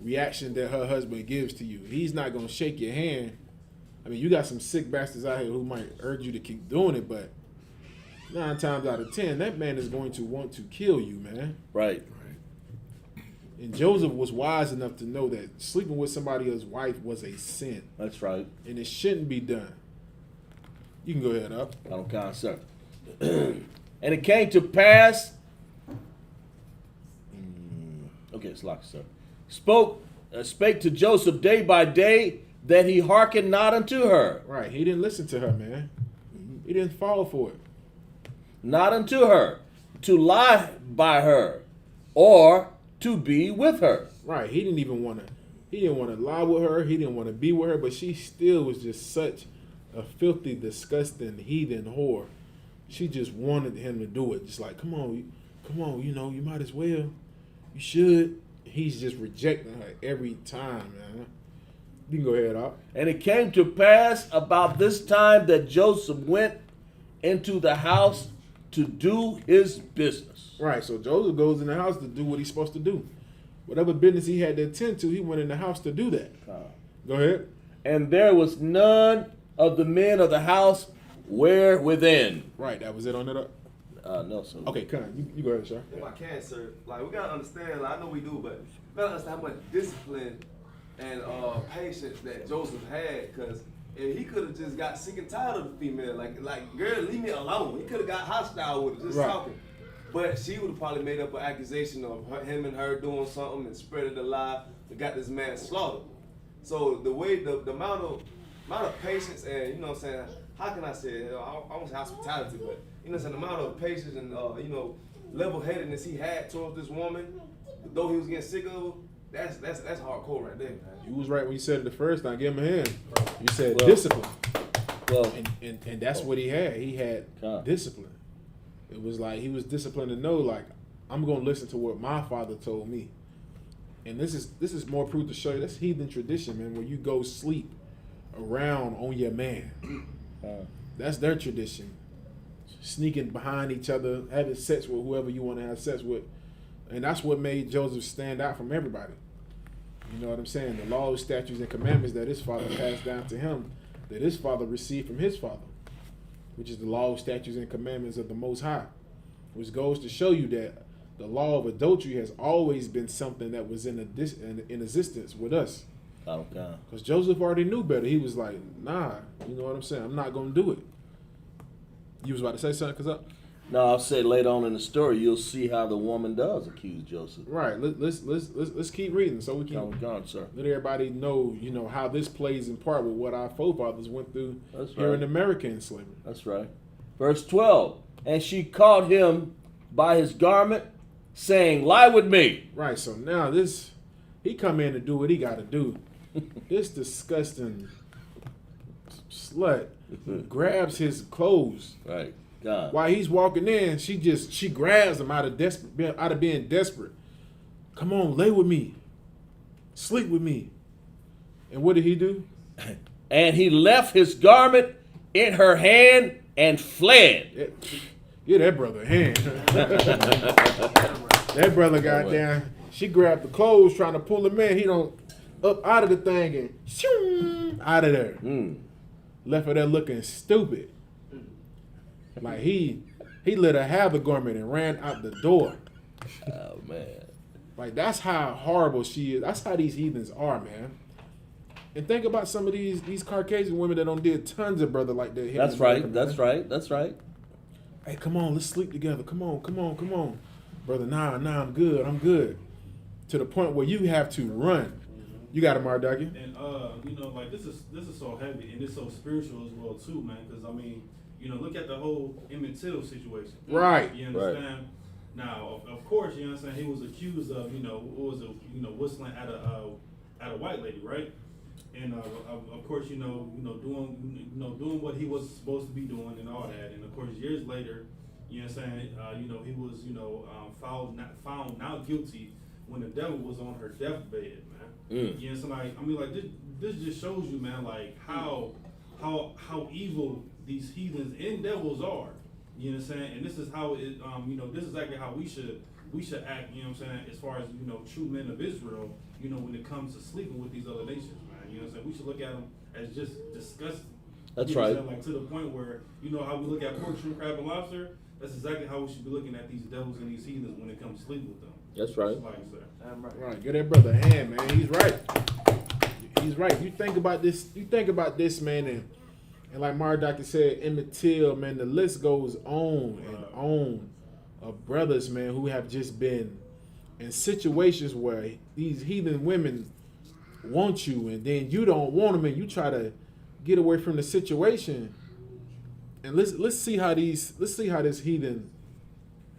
reaction that her husband gives to you. He's not going to shake your hand. I mean, you got some sick bastards out here who might urge you to keep doing it, but 9 times out of 10, that man is going to want to kill you, man. Right. And Joseph was wise enough to know that sleeping with somebody else's wife was a sin. That's right. And it shouldn't be done. You can go ahead up. I don't count, sir. And it came to pass. Okay, it's locked, sir. Spake to Joseph day by day that he hearkened not unto her. Right. He didn't listen to her, man. He didn't fall for it. Not unto her, to lie by her, or to be with her. Right. He didn't want to lie with her. He didn't want to be with her, but she still was just such a filthy, disgusting, heathen whore. She just wanted him to do it. Just like, come on, you know, you might as well. You should. He's just rejecting her every time, man. You can go ahead, Op. And it came to pass about this time that Joseph went into the house to do his business. Right, so Joseph goes in the house to do what he's supposed to do. Whatever business he had to attend to, he went in the house to do that. Go ahead. And there was none of the men of the house where within. Right, that was it on it. No, sir. Okay, come on, you go ahead, sir. If I can, sir, like we gotta understand. Like, I know we do, but we gotta understand how much discipline and patience that Joseph had. Cause if he could have just got sick and tired of the female, like girl, leave me alone. He could have got hostile with her, just talking. But she would have probably made up an accusation of him and her doing something and spreading the lie and got this man slaughtered. So the way the amount of patience and, you know what I'm saying, how can I say it? I won't say hospitality, but you know what I'm saying, the amount of patience and you know, level-headedness he had towards this woman, though he was getting sick of her, that's hardcore right there, man. You was right when you said it the first time. Give him a hand. You said discipline. Well, and that's what he had. He had discipline. It was like he was disciplined to know, like, I'm gonna listen to what my father told me. And this is more proof to show you that's heathen tradition, man. Where you go sleep around on your man. That's their tradition. Sneaking behind each other, having sex with whoever you want to have sex with. And that's what made Joseph stand out from everybody. You know what I'm saying? The laws, statutes, and commandments that his father passed down to him, that his father received from his father, which is the laws, statutes, and commandments of the Most High, which goes to show you that the law of adultery has always been something that was in existence with us. Because Joseph already knew better. He was like, nah, you know what I'm saying? I'm not going to do it. You was about to say something, Kazak? No, I'll say later on in the story, you'll see how the woman does accuse Joseph. Right. Let's keep reading so we can sir. Let everybody know, you know, how this plays in part with what our forefathers went through here in American slavery. That's right. Verse 12. And she caught him by his garment, saying, lie with me. Right. So now he come in to do what he got to do. This disgusting slut grabs his clothes. Right. God. While he's walking in, she grabs him out of being desperate. Come on, lay with me. Sleep with me. And what did he do? And he left his garment in her hand and fled. Give that brother a hand. That brother got down. She grabbed the clothes trying to pull him in. He don't up out of the thing and shoom, out of there. Left her there looking stupid. Like he let her have the garment and ran out the door. Oh man. Like that's how horrible she is. That's how these heathens are, man. And think about some of these Caucasian women that don't did tons of brother like that. That's right. That's right. That's right. Hey, come on, let's sleep together. Come on. Brother, nah, I'm good. To the point where you have to run. You got it, Mardaki. And you know, like this is so heavy and it's so spiritual as well too, man. Because I mean, you know, look at the whole Emmett Till situation. Right. You understand? Right. Now, of course, you understand he was accused of, you know, whistling at a white lady, right? And of course, doing what he was supposed to be doing and all that. And of course, years later, you know what I'm saying, he was, found not guilty when the devil was on her deathbed, man. You know, so like, I mean, like this just shows you, man, like how evil these heathens and devils are. You know what I'm saying? And this is how it, this is exactly how we should act. You know what I'm saying? As far as true men of Israel, when it comes to sleeping with these other nations, man. You know what I'm saying? We should look at them as just disgusting. That's right. Like to the point where how we look at pork, shrimp, crab, and lobster. That's exactly how we should be looking at these devils and these heathens when it comes to sleeping with them. That's right. Right. Get that brother a hand, man. He's right. He's right. You think about this, man, and like Mardaki said, Emmett Till, man, the list goes on and on of brothers, man, who have just been in situations where these heathen women want you, and then you don't want them, and you try to get away from the situation. And let's see how this heathen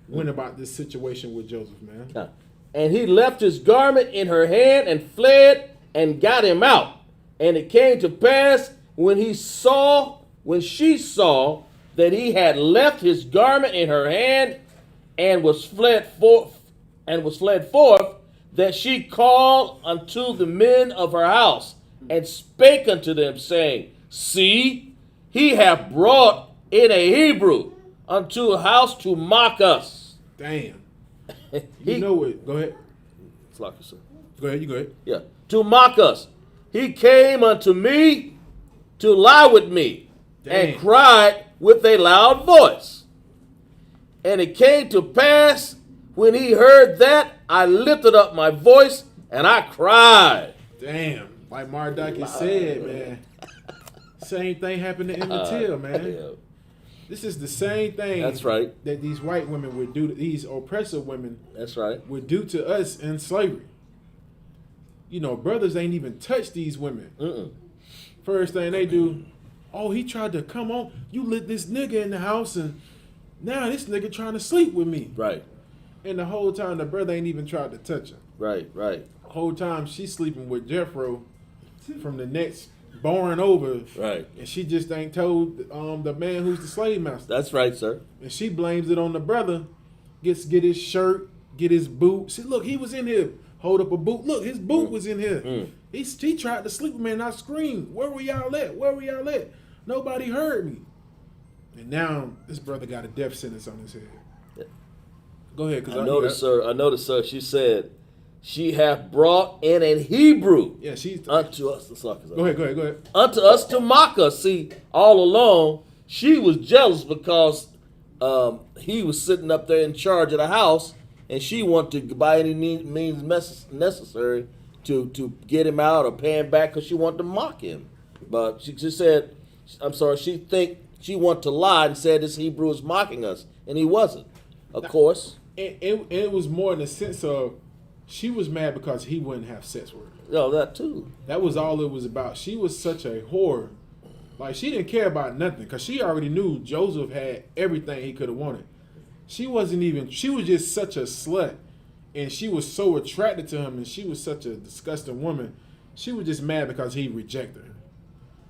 went about this situation with Joseph, man. And he left his garment in her hand and fled and got him out. And it came to pass when he saw when she saw that he had left his garment in her hand and was fled forth, that she called unto the men of her house and spake unto them, saying, See, he hath brought in a Hebrew unto a house to mock us. Damn. You know it. Go ahead. It's like you said. Go ahead. You go ahead. Yeah. To mock us. He came unto me to lie with me, and cried with a loud voice. And it came to pass, when he heard that, I lifted up my voice and I cried. Damn. Like Mardaki said, man. Same thing happened to Emmett Till, man. Yeah. This is the same thing. That's right. That these white women would do, these oppressive women. That's right. Would do to us in slavery. You know, brothers ain't even touched these women. First thing they do, oh, he tried to come on. You lit this nigga in the house, and now this nigga trying to sleep with me. Right. And the whole time the brother ain't even tried to touch her. Right. The whole time she's sleeping with Jethro from the next born over. Right. And she just ain't told the man who's the slave master. That's right, sir. And she blames it on the brother. Get his shirt, get his boot. See, look, he was in here. Hold up a boot. Look, his boot was in here. He tried to sleep with me, and I screamed, where were y'all at? Where were y'all at? Nobody heard me. And now this brother got a death sentence on his head. Yeah. Go ahead. I noticed, sir. She said, she hath brought in an Hebrew unto us. Go ahead. Unto us to mock us. See, all along, she was jealous because he was sitting up there in charge of the house, and she wanted to, by any means necessary, to get him out or pay him back because she wanted to mock him. But she just said, I'm sorry, she wanted to lie and said this Hebrew is mocking us, and he wasn't, of course. It was more in the sense of she was mad because he wouldn't have sex with her. No, that too. That was all it was about. She was such a whore. Like, she didn't care about nothing because she already knew Joseph had everything he could have wanted. She was just such a slut, and she was so attracted to him, and she was such a disgusting woman. She was just mad because he rejected her.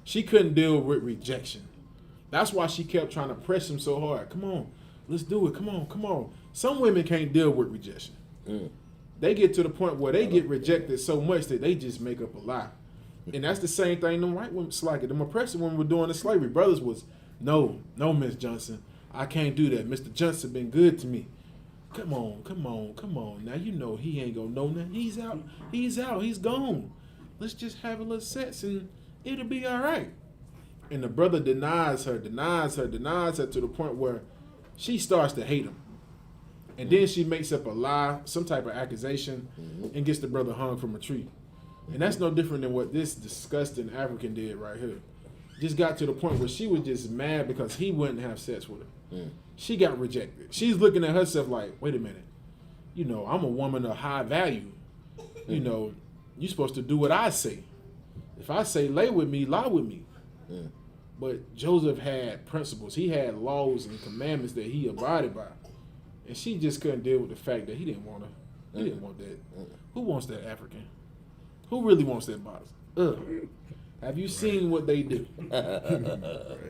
She couldn't deal with rejection. That's why she kept trying to press him so hard. Come on, let's do it. Come on. Some women can't deal with rejection. They get to the point where they get rejected so much that they just make up a lie. And that's the same thing them white women, like them oppressive women were doing in slavery. Brothers was, no, Miss Johnson, I can't do that. Mr. Johnson been good to me. Come on. Now you know he ain't gonna know nothing. He's out, he's gone. Let's just have a little sex and it'll be all right. And the brother denies her to the point where she starts to hate him. And then she makes up a lie, some type of accusation, and gets the brother hung from a tree. And that's no different than what this disgusting African did right here. Just got to the point where she was just mad because he wouldn't have sex with her. She got rejected. She's looking at herself like, wait a minute. You know, I'm a woman of high value. You know, you're supposed to do what I say. If I say lay with me, lie with me. But Joseph had principles. He had laws and commandments that he abided by. And she just couldn't deal with the fact that he didn't want her. He didn't want that. Who wants that African? Who really wants that body? Have you seen what they do?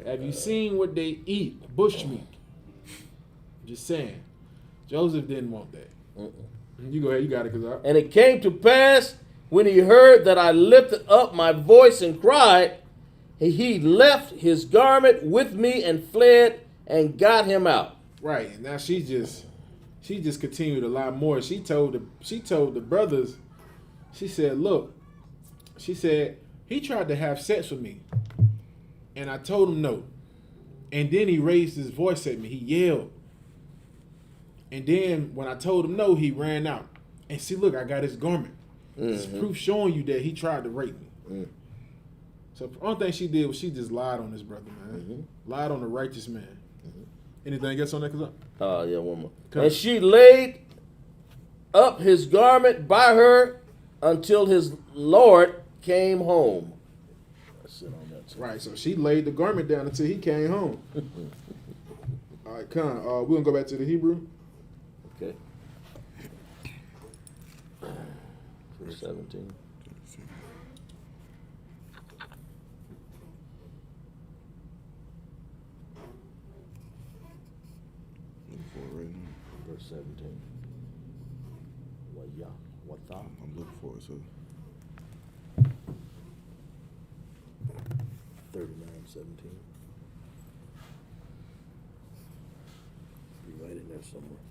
Have you seen what they eat? Bushmeat. Just saying. Joseph didn't want that. You go ahead, you got it, Kazar. And it came to pass, when he heard that I lifted up my voice and cried, he left his garment with me and fled and got him out. Right, and now she just continued to lie more. She told the brothers, she said, look, she said, he tried to have sex with me, and I told him no. And then he raised his voice at me. He yelled. And then when I told him no, he ran out. And see, look, I got his garment. It's proof showing you that he tried to rape me. So the only thing she did was she just lied on this brother, man. Lied on a righteous man. Anything else on that? Yeah, one more. And she laid up his garment by her until his Lord came home. Right, so she laid the garment down until he came home. All right, we're going to go back to the Hebrew. Okay. Verse 17. I'm looking for it, so. 39:17. Be right in there somewhere.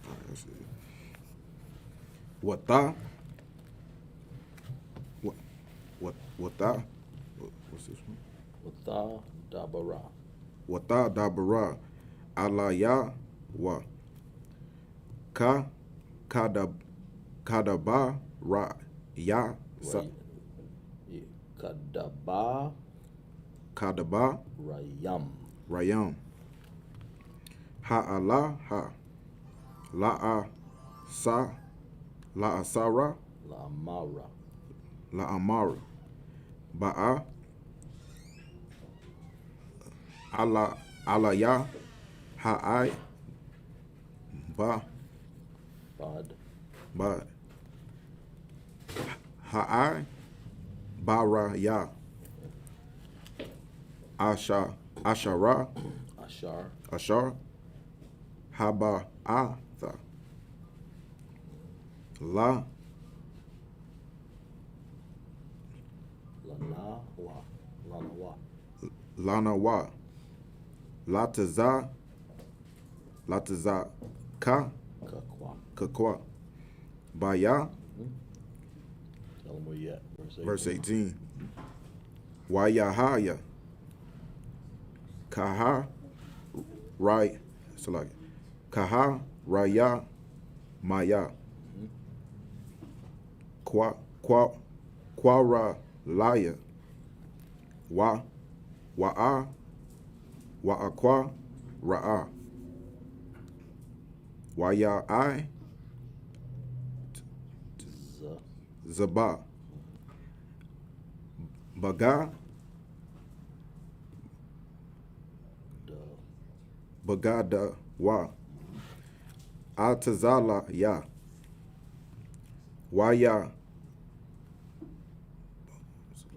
All right, that's it. Wata. Wata. What's this one? Watha dabara. Wata dabara. Alaya wa. Kadaba ra ya sa. Right. Yeah. Kadaba Kadaba rayam. rayam. Ha'ala ha. La'a sa. La'a sara. La amara. La amara. Ba'a. Alaya. Ha'ai. Bad. Ba. Ha'ai. Baraya. Ashara. Ashar. Ashar. Haba'atha. La. Lanawa. Lanawa. Lanawa. Lataza. Lataza. Ka. Kakwa. Kakwa. Baya. Tell them where you at. Verse 18. Wayahaya. Kaha. Right. So like Kaha. Raya. Maya. Quara. Laya. Wa'a. Wa'aqua. Ra'a. Waya'ai. Zaba. Baga. Bagada wa. Atazala ya. Waya.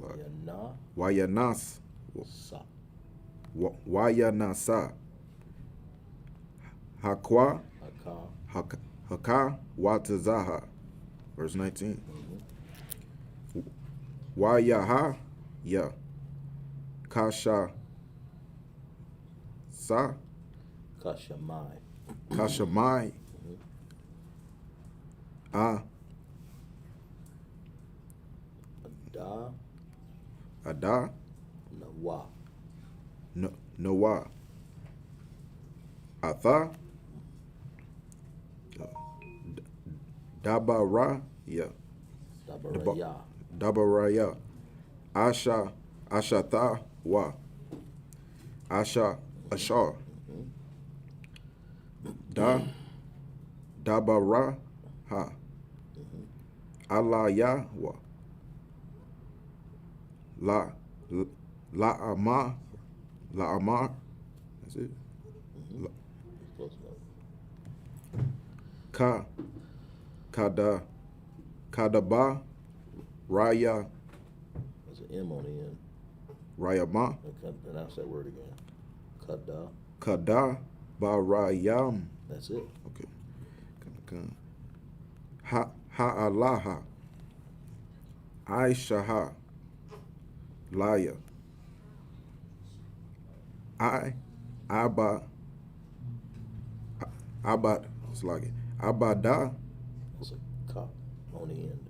Yana. Wayanas. Sa. Wayanasa. Hakwa. Haka. Haka. Watazaha. Verse 19. Wayaha. Ya. Kasha. Sa. Kashamai. Kashamai. Ada. Nawa. Noah. Atha. Dabara. Yeah. Dabaraya. Dabaraya. Asha. Ashatha. Wa. Asha. Ashar. Dabara. Ha. Alaya. Wa. La'amar. That's it. Close enough. Kadaba. Raya. There's an M on the end. Rayama. I can't pronounce that word again. Kada. Barayam. That's it. Okay. Ha'alaha. Aishaha. Laya. Abad. It's like it. Abada. It's a ka on the end.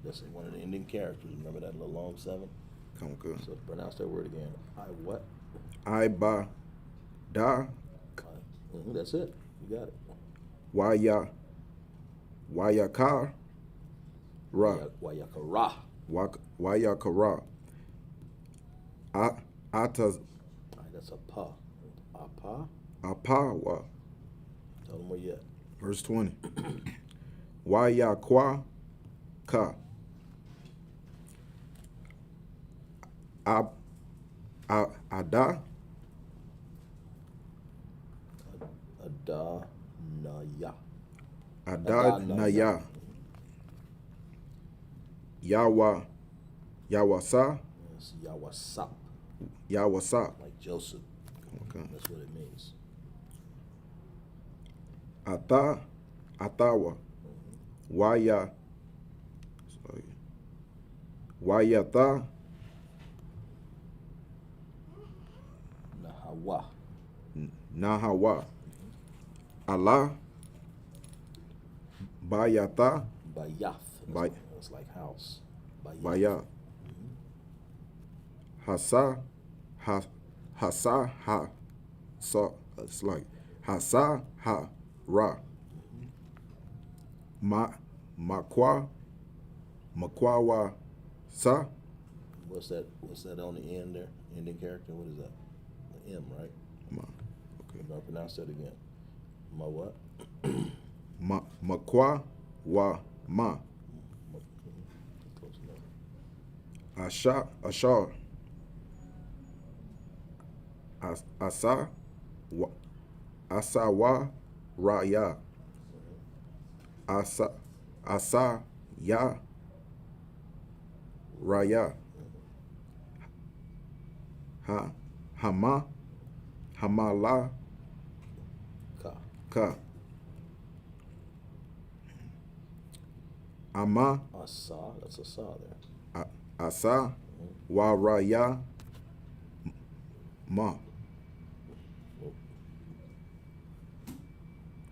That's one of the ending characters. Remember that little long 7? Come good. So pronounce that word again. What? Ibada. That's it. You got it. Wayakar. Ra. Wayakara. Wayakara. Ataz. That's a pa. Apa. Apawa. Tell them where you at. Verse 20. Wayakwa. Ka. Ada. Adanaya. Adanaya. Yawasa. It's Yawasap. Yawasa. Like Joseph. Okay. That's what it means. Atawa. Waya. Wayatha. Nahawa. Nahawa. Allah. Bayatha. Bayath. Bay- It's like house. Bayath. Hasa. Hasa. Ha. So it's like Hasa. Ha. Ra. Makwa. Makwawa. Sa. What's that on the end there? Ending character? What is that? The M, right? Ma. Okay. I'll pronounce that again. Ma what? Makwa wa ma. Close enough. Ashar. Asawa raya. Asa ya raya. Hamala ka. Ama Asa, that's a saw there. asa wa raya ma.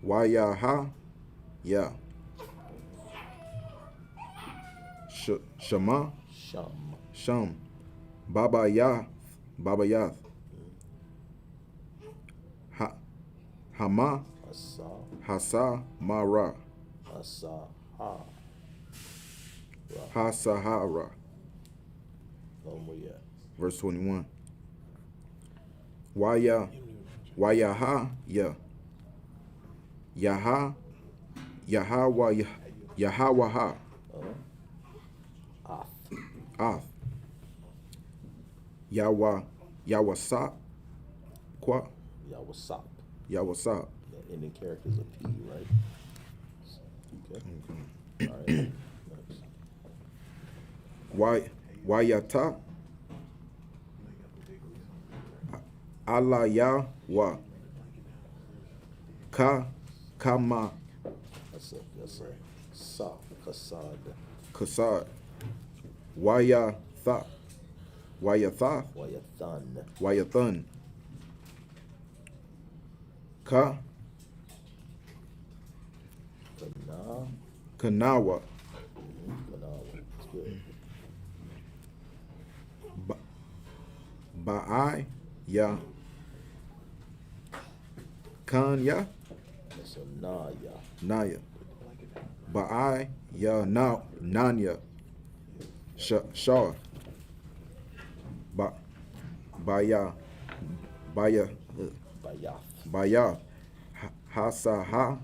Wayaha ya. Shama Sham. Baba Yath. Hama Hasa Mara. Hasahara. Where you at? Verse 21. Wayaha ya. Yahawaha. Ath. Yawasap. Kwa. Yawasap. Yawasap. That ending character is a P, right? Okay. All right. Next. Wayata. Alaya wa. Kama. That's a sa. Kasad. Kasad. Wayatha. Wayathan. Wayathan. Ka. Kanawa. Kanawa. That's good. Ba'ai ya. Kanya. That's a Naya. Naya. Ba'ai ya Nanya. Shah. Baya. Bayath. Hasaha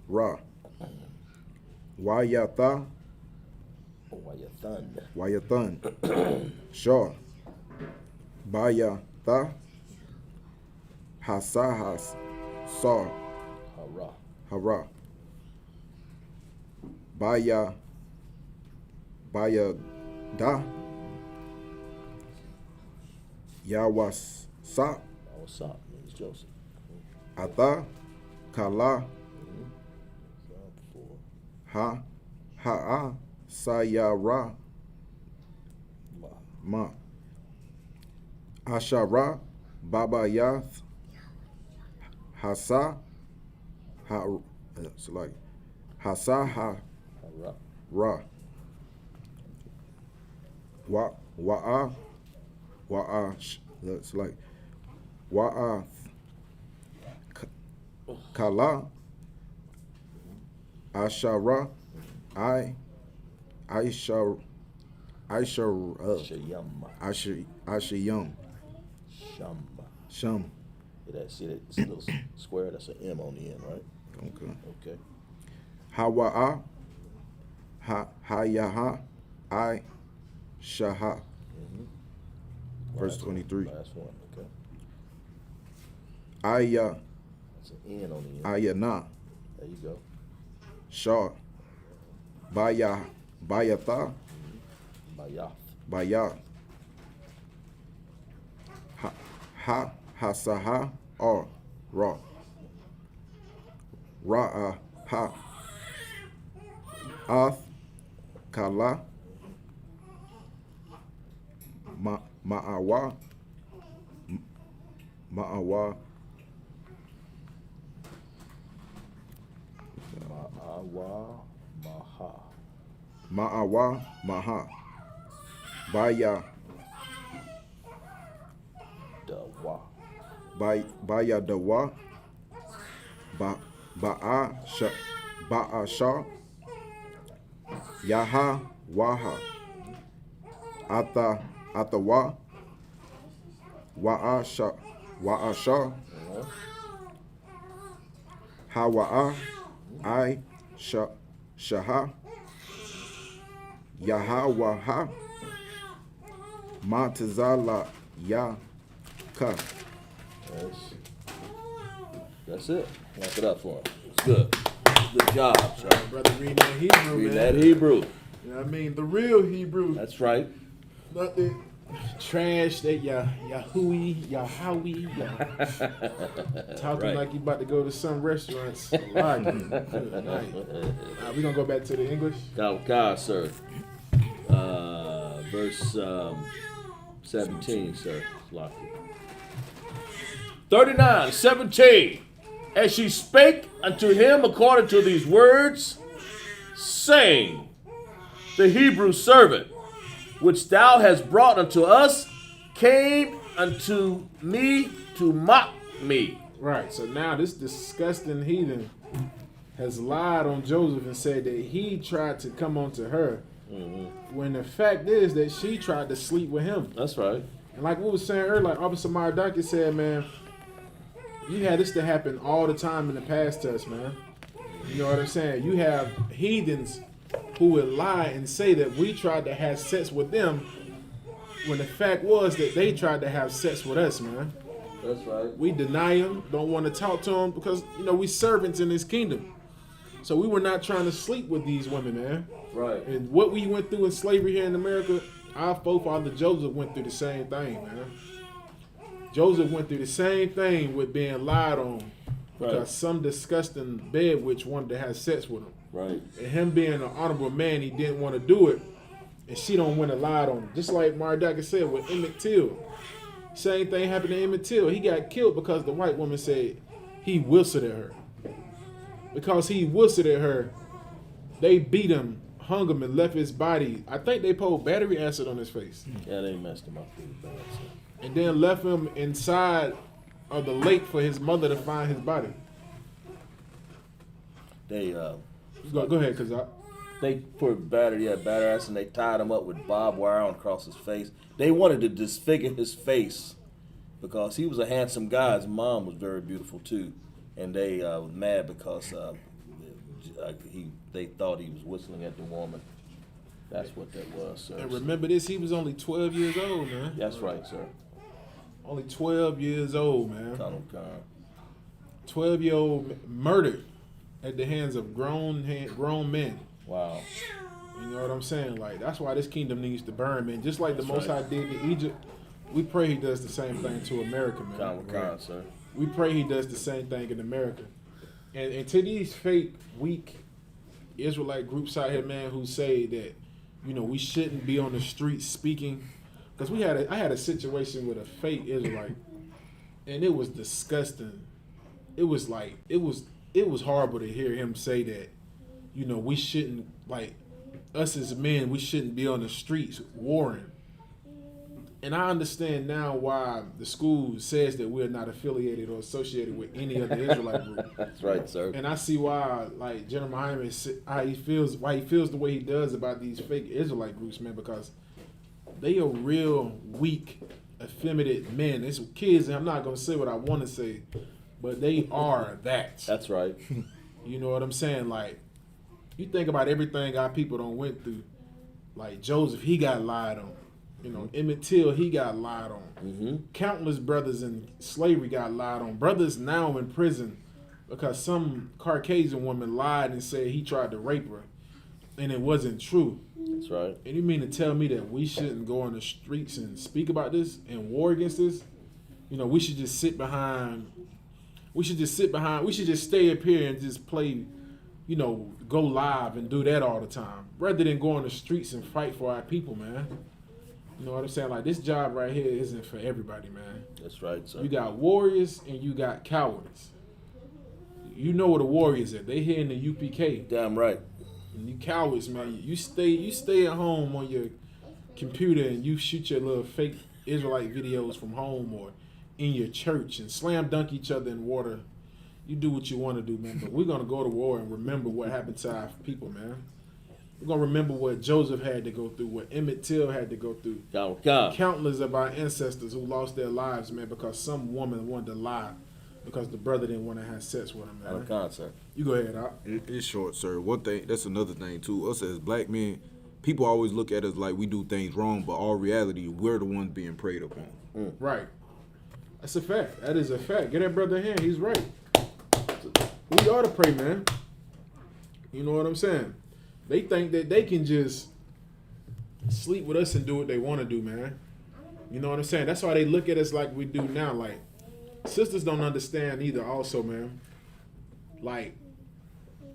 Ra. Wayatha. Wayathan. Shah. Bayatha. Hasahas. Sa. Hara. Da. Yawasap. Yawasap means Joseph. Atha. Kala. Ha'a. Sayara. Ma. Ashara. Babayath. Hasa. It's like Hasa Ra. Wa'a. It's like Wa'a. Kala. Ashara. Ashayam. Sham. See that little square? That's an M on the end, right? Okay. Hawa'a. Hayaha. Shaha. Verse 23. Last one, okay. Aya. That's an N on the end. Ayana. There you go. Shah. Bayatha. Bayath. Hasaha. Or. Ra. Ra'aha. Ath. Kala. Ma'awa. Ma'awa. Ma'awa Maha. Ma'awa Maha. Baya. Dawa. Baya Dawa. Ba'a Sha. Yaha Waha. Atawa. Wa'a Sha. Hawa'a. I Shaha. Yahawaha. Matazala Ya Ka. That's it. Wrap it up for him. It's good. Good job, sir. Brother, reading that Hebrew, Read man. that Hebrew. You know what I mean? The real Hebrew. That's right. Not the trash that Yahweh, talking Right. like you about to go to some restaurants. Good night. We're going to go back to the English. Kalka, sir. Verse 17, sir. 39:17. And she spake unto him according to these words, saying, the Hebrew servant, which thou hast brought unto us, came unto me to mock me. Right, so now this disgusting heathen has lied on Joseph and said that he tried to come onto her, when the fact is that she tried to sleep with him. That's right. And like we was saying earlier, like Officer Maradaki said, man, you had this to happen all the time in the past to us, man. You know what I'm saying? You have heathens who would lie and say that we tried to have sex with them when the fact was that they tried to have sex with us, man. That's right. We deny him, don't want to talk to him because, you know, we servants in his kingdom. So we were not trying to sleep with these women, man. Right. And what we went through in slavery here in America, our forefather Joseph went through the same thing, man. Joseph went through the same thing with being lied on because some disgusting bed witch wanted to have sex with him. Right. And him being an honorable man, he didn't want to do it. And she don't want to lie on him. Just like Maradaki said with Emmett Till. Same thing happened to Emmett Till. He got killed because the white woman said he whistled at her. Because he whistled at her, they beat him, hung him, and left his body. I think they poured battery acid on his face. Yeah, they messed him up pretty bad. So. And then left him inside of the lake for his mother to find his body. They Go ahead, cause they put battery acid, and they tied him up with barbed wire on across his face. They wanted to disfigure his face because he was a handsome guy. His mom was very beautiful too, and they was mad because they thought he was whistling at the woman. That's what that was, sir. And remember this, he was only 12 years old, man. That's right, sir. Only 12 years old, man. Colonel Khan. 12-year-old murdered at the hands of grown men. Wow. You know what I'm saying? Like, that's why this kingdom needs to burn, man. Just like the Most High did to Egypt, we pray he does the same thing to America, man. Colonel Khan, sir. We pray he does the same thing in America. And to these fake, weak Israelite groups out here, man, who say that, you know, we shouldn't be on the streets speaking. Because I had a situation with a fake Israelite, and it was disgusting. It was like, it was horrible to hear him say that, you know, we shouldn't, like, us as men, we shouldn't be on the streets warring. And I understand now why the school says that we're not affiliated or associated with any other Israelite group. That's right, sir. And I see why, like, General Muhammad, why he feels the way he does about these fake Israelite groups, man, because they are real weak, effeminate men. It's kids, and I'm not going to say what I want to say, but they are that. That's right. You know what I'm saying? Like, you think about everything our people done went through. Like Joseph, he got lied on. You know, Emmett Till, he got lied on. Mm-hmm. Countless brothers in slavery got lied on. Brothers now in prison because some Caucasian woman lied and said he tried to rape her, and it wasn't true. That's right. And you mean to tell me that we shouldn't go on the streets and speak about this and war against this? You know, we should just sit behind. We should just stay up here and just play, you know, go live and do that all the time, rather than go on the streets and fight for our people, man. You know what I'm saying? Like, this job right here isn't for everybody, man. That's right, sir. You got warriors and you got cowards. You know where the warriors are. They here in the UPK. Damn right. And you cowards, man. You stay at home on your computer and you shoot your little fake Israelite videos from home or in your church and slam dunk each other in water. You do what you want to do, man. But we're going to go to war and remember what happened to our people, man. We're going to remember what Joseph had to go through, what Emmett Till had to go through. Countless of our ancestors who lost their lives, man, because some woman wanted to lie because the brother didn't want to have sex with him, man. Sir. You go ahead, Doc. It's short, sir. One thing, that's another thing, too. Us as black men, people always look at us like we do things wrong, but all reality, we're the ones being preyed upon. Right. That's a fact. That is a fact. Get that brother a hand. He's right. We ought to pray, man. You know what I'm saying? They think that they can just sleep with us and do what they want to do, man. You know what I'm saying? That's why they look at us like we do now. Like, sisters don't understand either also, man. Like,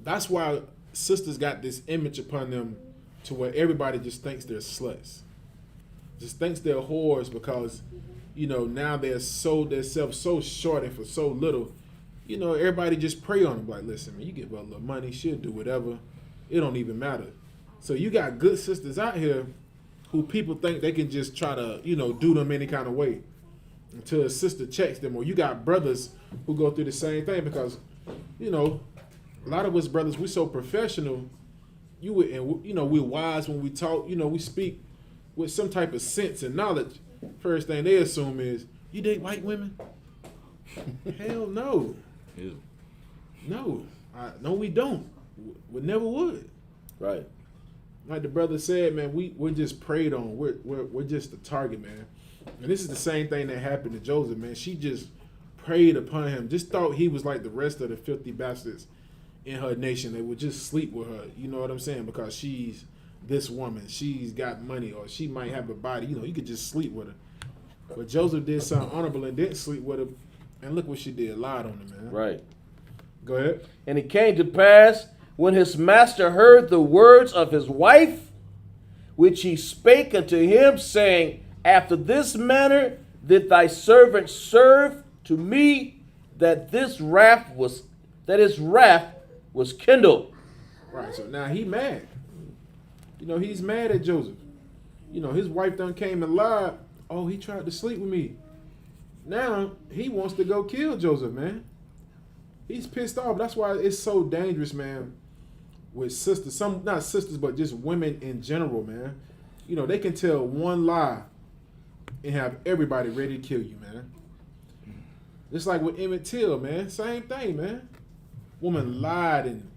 that's why sisters got this image upon them to where everybody just thinks they're sluts. Just thinks they're whores because, you know, now they're sold themselves so short and for so little. You know, everybody just prey on them. Like, listen, man, you give her a little money, she'll do whatever. It don't even matter. So you got good sisters out here who people think they can just try to, you know, do them any kind of way until a sister checks them. Or you got brothers who go through the same thing because, you know, a lot of us brothers, we're so professional. We're wise when we talk. You know, we speak with some type of sense and knowledge. First thing they assume is, you date white women? Hell no. Yeah. No. No, we don't. We never would. Right. Like the brother said, man, we're just preyed on. We're just the target, man. And this is the same thing that happened to Joseph, man. She just preyed upon him. Just thought he was like the rest of the filthy bastards in her nation. They would just sleep with her. You know what I'm saying? Because she's this woman. She's got money or she might have a body. You know, you could just sleep with her. But Joseph did something honorable and didn't sleep with her. And look what she did. Lied on him, man. Right. Go ahead. And it came to pass, when his master heard the words of his wife, which he spake unto him, saying, after this manner did thy servant serve to me, that his wrath was kindled. Right, so now he mad. You know, he's mad at Joseph. You know, his wife done came and lied. Oh, he tried to sleep with me. Now he wants to go kill Joseph, man. He's pissed off. That's why it's so dangerous, man, with sisters. Some, not sisters, but just women in general, man. You know, they can tell one lie and have everybody ready to kill you, man. Just like with Emmett Till, man. Same thing, man. Woman lied and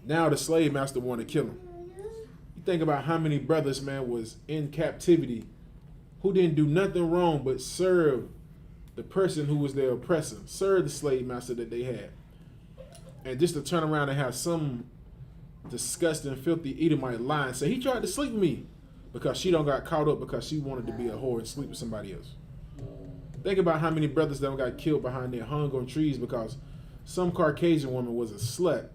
now the slave master want to kill him. You think about how many brothers, man, was in captivity who didn't do nothing wrong but serve the person who was their oppressor, serve the slave master that they had. And just to turn around and have some disgusting, filthy Edomite lie and say, he tried to sleep with me because she don't got caught up because she wanted to be a whore and sleep with somebody else. Think about how many brothers that got killed behind there, hung on trees because some Caucasian woman was a slut.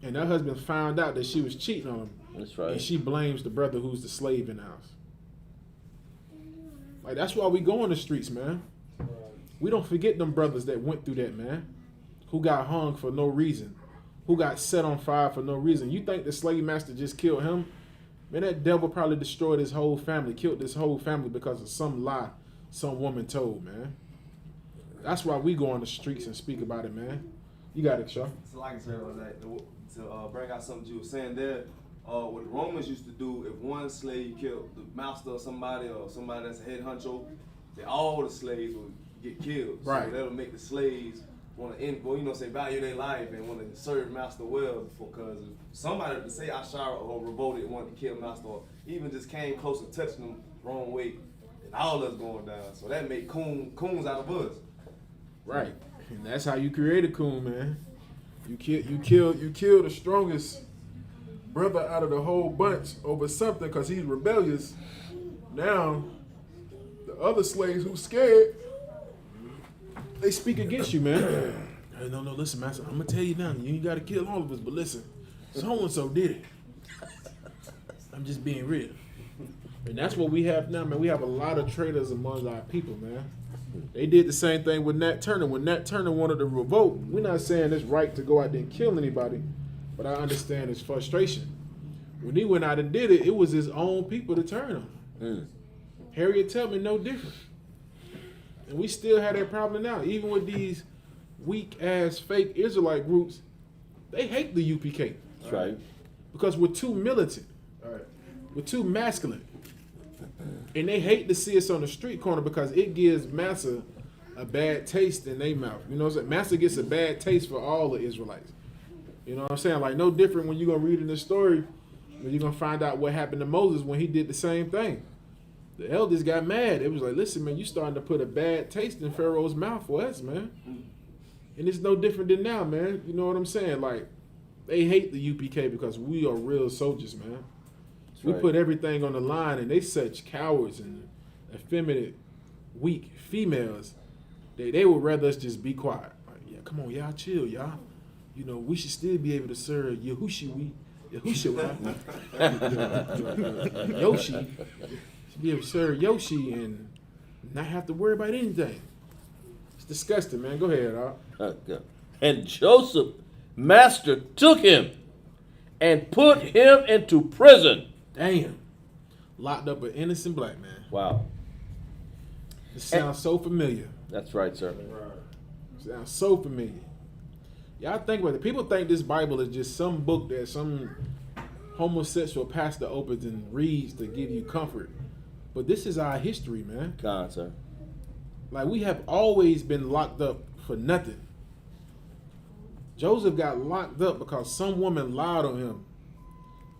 And her husband found out that she was cheating on him. That's right. And she blames the brother who's the slave in the house. Like, that's why we go on the streets, man. We don't forget them brothers that went through that, man. Who got hung for no reason. Who got set on fire for no reason. You think the slave master just killed him? Man, that devil probably destroyed his whole family, killed his whole family because of some lie some woman told, man. That's why we go on the streets and speak about it, man. You got it, Shaw. So like I said, to bring out something you were saying there, what the Romans used to do, if one slave killed the master or somebody that's a head honcho, then all the slaves would get killed. Right. So that'll make the slaves want to say value their life and want to serve master well, because if somebody to say Ashara or revolted wanted to kill master or even just came close to touching them wrong way, and all us going down. So that made coons out of us. Right. And that's how you create a coon, man. You kill the strongest brother out of the whole bunch over something because he's rebellious. Now, the other slaves who's scared, they speak against you, man. Hey, no, listen, master, I'm going to tell you now, you ain't got to kill all of us, but listen, so-and-so did it. I'm just being real. And that's what we have now, man. We have a lot of traitors among our people, man. They did the same thing with Nat Turner. When Nat Turner wanted to revolt, we're not saying it's right to go out there and kill anybody, but I understand his frustration. When he went out and did it, it was his own people to turn on him. Harriet Tubman, no different. And we still have that problem now. Even with these weak-ass fake Israelite groups, they hate the UPK. That's right. Because we're too militant. We're too masculine. And they hate to see us on the street corner because it gives Massa a bad taste in their mouth. You know what I'm saying? Massa gets a bad taste for all the Israelites. You know what I'm saying? Like, no different when you're going to read in the story, when you're going to find out what happened to Moses when he did the same thing. The elders got mad. It was like, listen, man, you starting to put a bad taste in Pharaoh's mouth for us, man. And it's no different than now, man. You know what I'm saying? Like, they hate the UPK because we are real soldiers, man. We put everything on the line, and they such cowards and effeminate, weak females. They would rather us just be quiet. Like, yeah, come on, y'all, chill, y'all. You know, we should still be able to serve Yahushua. Yoshi. Should be able to serve Yoshi and not have to worry about anything. It's disgusting, man. Go ahead, Al. And Joseph, master, took him and put him into prison. Damn. Locked up an innocent black man. Wow. It sounds so familiar. That's right, sir. Sounds so familiar. Y'all think about it. People think this Bible is just some book that some homosexual pastor opens and reads to give you comfort. But this is our history, man. God, sir. Like, we have always been locked up for nothing. Joseph got locked up because some woman lied on him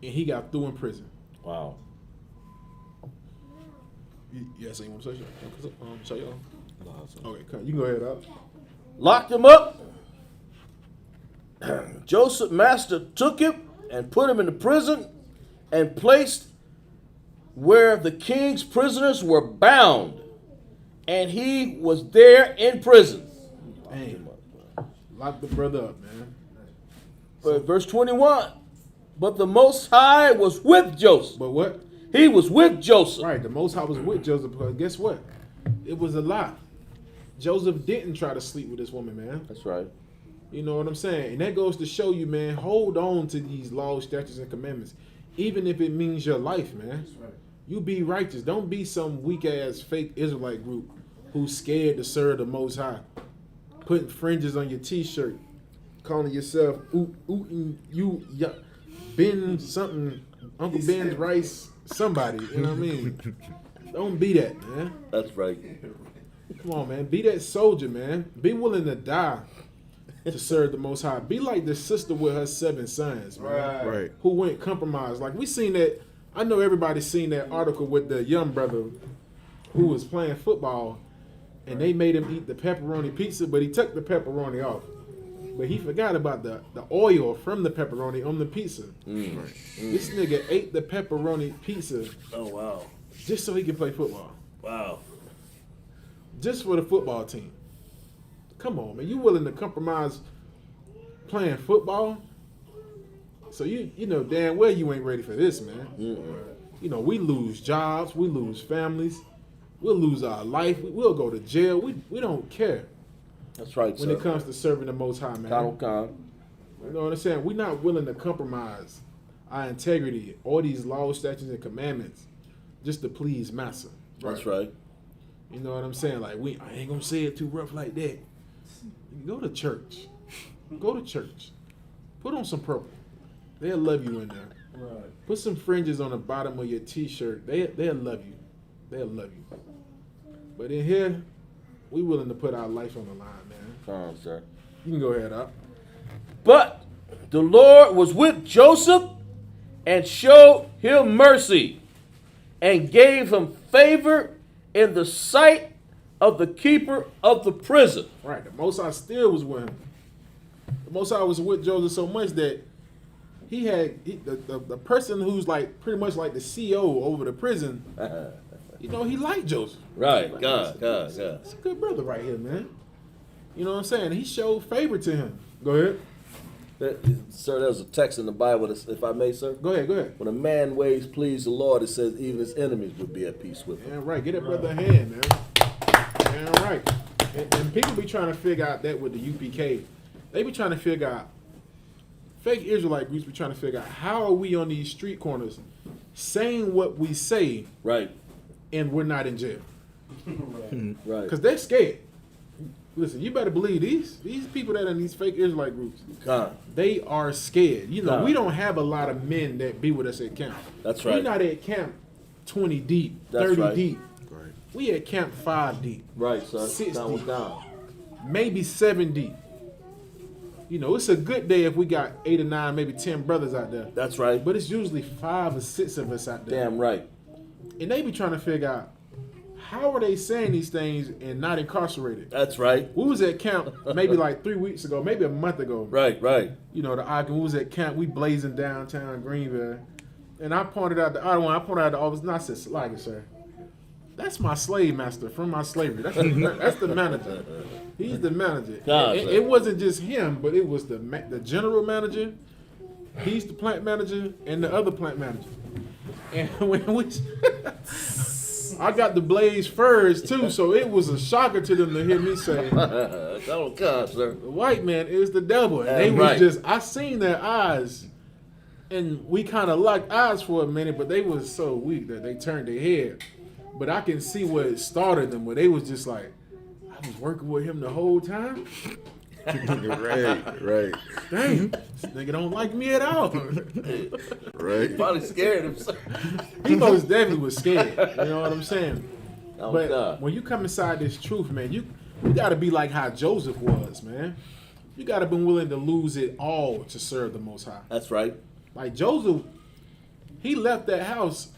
and he got thrown in prison. Wow. Yes, you want to say something? Show y'all? Okay, come on. You can go ahead, Al. Locked him up. Joseph, master, took him and put him into prison and placed where the king's prisoners were bound. And he was there in prison. Damn. Lock the brother up, man. But verse 21. But the Most High was with Joseph. But what? He was with Joseph. Right, the Most High was with Joseph because guess what? It was a lie. Joseph didn't try to sleep with this woman, man. That's right. You know what I'm saying? And that goes to show you, man, hold on to these laws, statutes, and commandments, even if it means your life, man. That's right. You be righteous. Don't be some weak-ass fake Israelite group who's scared to serve the Most High. Putting fringes on your T-shirt, calling yourself Ben something, Uncle Ben's rice, somebody. You know what I mean? Don't be that, man. That's right. Come on, man. Be that soldier, man. Be willing to die to serve the Most High. Be like the sister with her 7 sons, man. Right. Who went compromised. Like, we seen that. I know everybody's seen that article with the young brother who was playing football, and they made him eat the pepperoni pizza, but he took the pepperoni off. But he forgot about the oil from the pepperoni on the pizza. This nigga ate the pepperoni pizza. Oh, wow. Just so he could play football. Wow. Just for the football team. Come on, man. You willing to compromise playing football? So you know damn well you ain't ready for this, man. You know, we lose jobs. We lose families. We'll lose our life. We'll go to jail. We don't care. That's right, when it comes to serving the Most High, man. You know what I'm saying? We're not willing to compromise our integrity, all these laws, statutes, and commandments just to please Massa. That's right. You know what I'm saying? Like, I ain't gonna say it too rough like that. Go to church. Go to church. Put on some purple. They'll love you in there. Right. Put some fringes on the bottom of your T-shirt. They'll love you. They'll love you. But in here, we willing to put our life on the line, man. Come on, sir. You can go ahead, up. But the Lord was with Joseph and showed him mercy and gave him favor in the sight of the keeper of the prison. Right. The Most High still was with him. The Most High was with Joseph so much that the person who's like pretty much like the CO over the prison, you know, he liked Joseph. Right. Like, God. It's a good brother right here, man. You know what I'm saying? He showed favor to him. Go ahead. Sir, there's a text in the Bible, that, if I may, sir. Go ahead. When a man ways please the Lord, it says even his enemies would be at peace with him. Yeah, right. Get that brother a hand, man. Yeah, right. And people be trying to figure out that with the UPK. They be trying to figure out, fake Israelite groups be trying to figure out, how are we on these street corners saying what we say, right, and we're not in jail? right. Because they're scared. Listen, you better believe these people that are in these fake Israelite groups, they are scared. You know, we don't have a lot of men that be with us at camp. That's right. We're not at camp 20 deep, That's 30 right. deep. Right. We at camp 5 deep. Right, son. 6 Down deep. down. Maybe 7 deep. You know, it's a good day if we got 8 or 9, maybe 10 brothers out there. That's right. But it's usually 5 or 6 of us out there. Damn right. And they be trying to figure out, how are they saying these things and not incarcerated? That's right. We was at camp maybe like 3 weeks ago, maybe a month ago. Right. You know, we was at camp, we blazing downtown Greenville. And I pointed out the other one, I pointed out the officer, and I said, "Like, sir, that's my slave master from my slavery. That's the manager. He's the manager." It wasn't just him, but it was the general manager, he's the plant manager, and the other plant manager. And when I got the blaze first too, so it was a shocker to them to hear me say, "Oh God, sir, the white man is the devil." And they was just, I seen their eyes, and we kind of locked eyes for a minute, but they was so weak that they turned their head. But I can see where it started them, where they was just like, I was working with him the whole time. right. Dang, this nigga don't like me at all. Right. Probably scared himself. He most definitely was scared. You know what I'm saying? Oh, But God. when you come inside this truth, man, you gotta be like how Joseph was, man. You gotta be willing to lose it all to serve the Most High. That's right. Like Joseph, he left that house.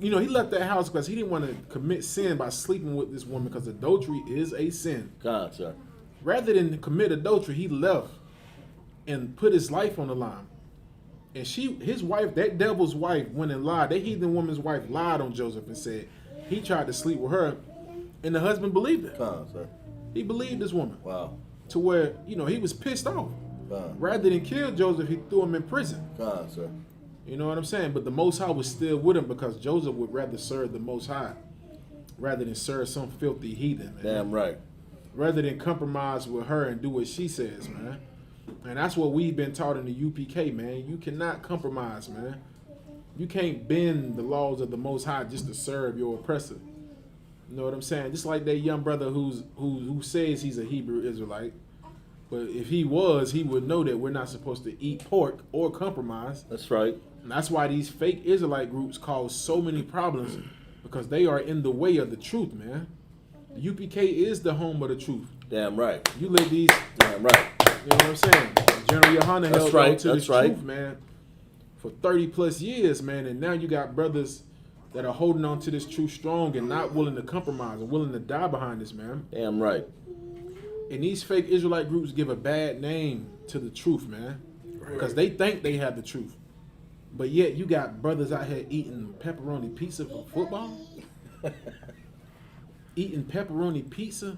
He left that house because he didn't want to commit sin by sleeping with this woman, because adultery is a sin. God, sir. Rather than commit adultery, he left and put his life on the line. And his wife, that devil's wife, went and lied. That heathen woman's wife lied on Joseph and said he tried to sleep with her, and the husband believed it. God, sir. He believed this woman. Wow. To where, he was pissed off. God. Rather than kill Joseph, he threw him in prison. God, sir. You know what I'm saying? But the Most High was still with him, because Joseph would rather serve the Most High rather than serve some filthy heathen, man. Damn right. Rather than compromise with her and do what she says, man. And that's what we've been taught in the UPK, man. You cannot compromise, man. You can't bend the laws of the Most High just to serve your oppressor. You know what I'm saying? Just like that young brother who says he's a Hebrew Israelite. But if he was, he would know that we're not supposed to eat pork or compromise. That's right. And that's why these fake Israelite groups cause so many problems, because they are in the way of the truth, man. The UPK is the home of the truth. Damn right. You let these, Damn right. you know what I'm saying? General Yohana held right, on to that's this right. truth, man, for 30 plus years, man. And now you got brothers that are holding on to this truth strong and not willing to compromise and willing to die behind this, man. Damn right. And these fake Israelite groups give a bad name to the truth, man, because they think they have the truth. But yet you got brothers out here eating pepperoni pizza for football. Eating pepperoni pizza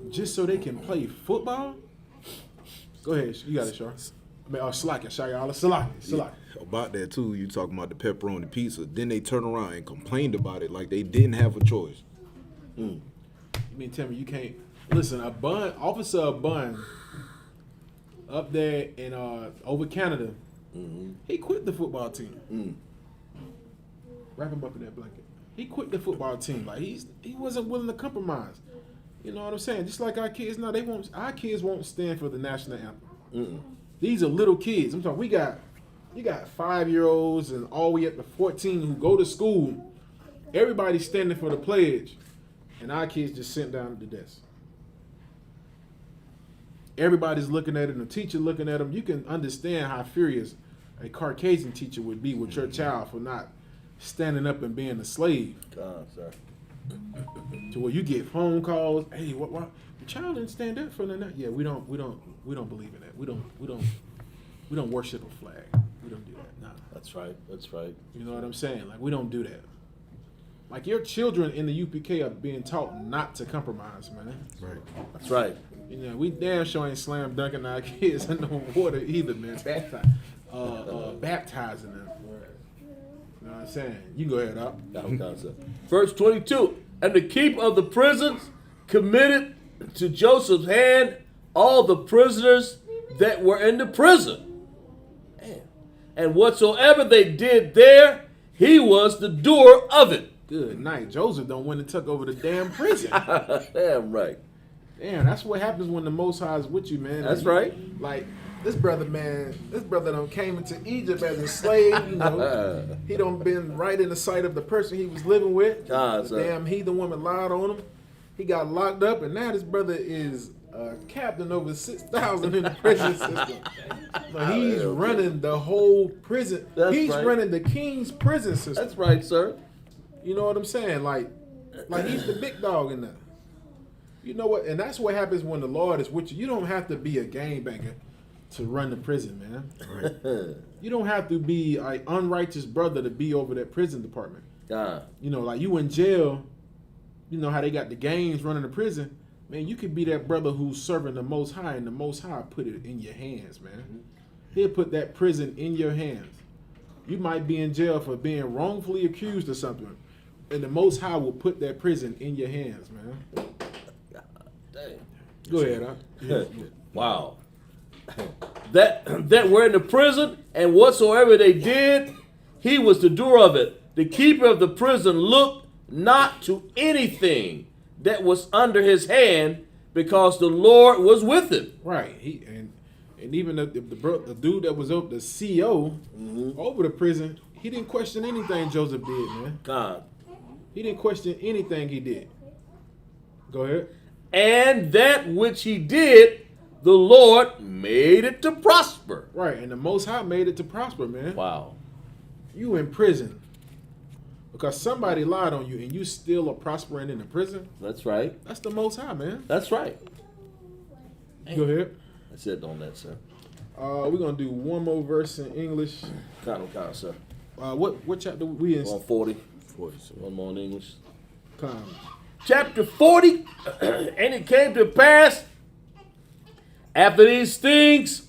just so they can play football? Go ahead, you got it, Shar. Salaki. About that too, you talking about the pepperoni pizza. Then they turn around and complained about it like they didn't have a choice. You mean tell me you can't listen? Officer Bun up there in over Canada, he quit the football team. Wrap him up in that blanket. He quit the football team. Like he wasn't willing to compromise. You know what I'm saying? Just like our kids now, our kids won't stand for the national anthem. These are little kids. I'm talking. You got 5-year-olds and all the way up to 14 who go to school. Everybody's standing for the pledge, and our kids just sit down at the desk. Everybody's looking at it, and the teacher looking at them. You can understand how furious a Caucasian teacher would be with your child for not standing up and being a slave. God, sir. To where you get phone calls. Hey, what? The child didn't stand up for that. Yeah, we don't believe in that. We don't worship a flag. We don't do that. Nah. That's right. That's right. You know what I'm saying? Like, we don't do that. Like, your children in the UPK are being taught not to compromise, man. Right. That's right. You know, we damn sure ain't slam dunking our kids in no water either, man. Baptizing them. You know what I'm saying? You go ahead, up. Verse 22. And the keeper of the prisons committed to Joseph's hand all the prisoners that were in the prison. Man. And whatsoever they did there, he was the doer of it. Good night. Joseph don't went and took over the damn prison. Damn right. Damn, that's what happens when the Most High is with you, man. That's right. Like, this brother done came into Egypt as a slave, you know. He done been right in the sight of the person he was living with. The damn heathen woman lied on him. He got locked up, and now this brother is a captain over 6,000 in the prison system. But he's running the whole prison. He's running the king's prison system. That's right, sir. You know what I'm saying? Like he's the big dog in there. You know what? And that's what happens when the Lord is with you. You don't have to be a gangbanger to run the prison, man. You don't have to be an unrighteous brother to be over that prison department. You know, like you in jail, you know how they got the gangs running the prison. Man, you could be that brother who's serving the Most High, and the Most High put it in your hands, man. He'll put that prison in your hands. You might be in jail for being wrongfully accused of something, and the Most High will put that prison in your hands, man. Damn. Go ahead, huh? Wow. That were in the prison, and whatsoever they did, he was the doer of it. The keeper of the prison looked not to anything that was under his hand, because the Lord was with him. Right. And even the dude that was the CEO over the prison, he didn't question anything Joseph did, man. God. He didn't question anything he did. Go ahead. And that which he did, the Lord made it to prosper. Right, and the Most High made it to prosper, man. Wow. You in prison because somebody lied on you, and you still are prospering in the prison. That's right. That's the Most High, man. That's right. Go ahead. That's it on that, sir. We're gonna do one more verse in English. Count, sir. What chapter we in? 140. 40. One more in English. Come. Chapter 40. And it came to pass after these things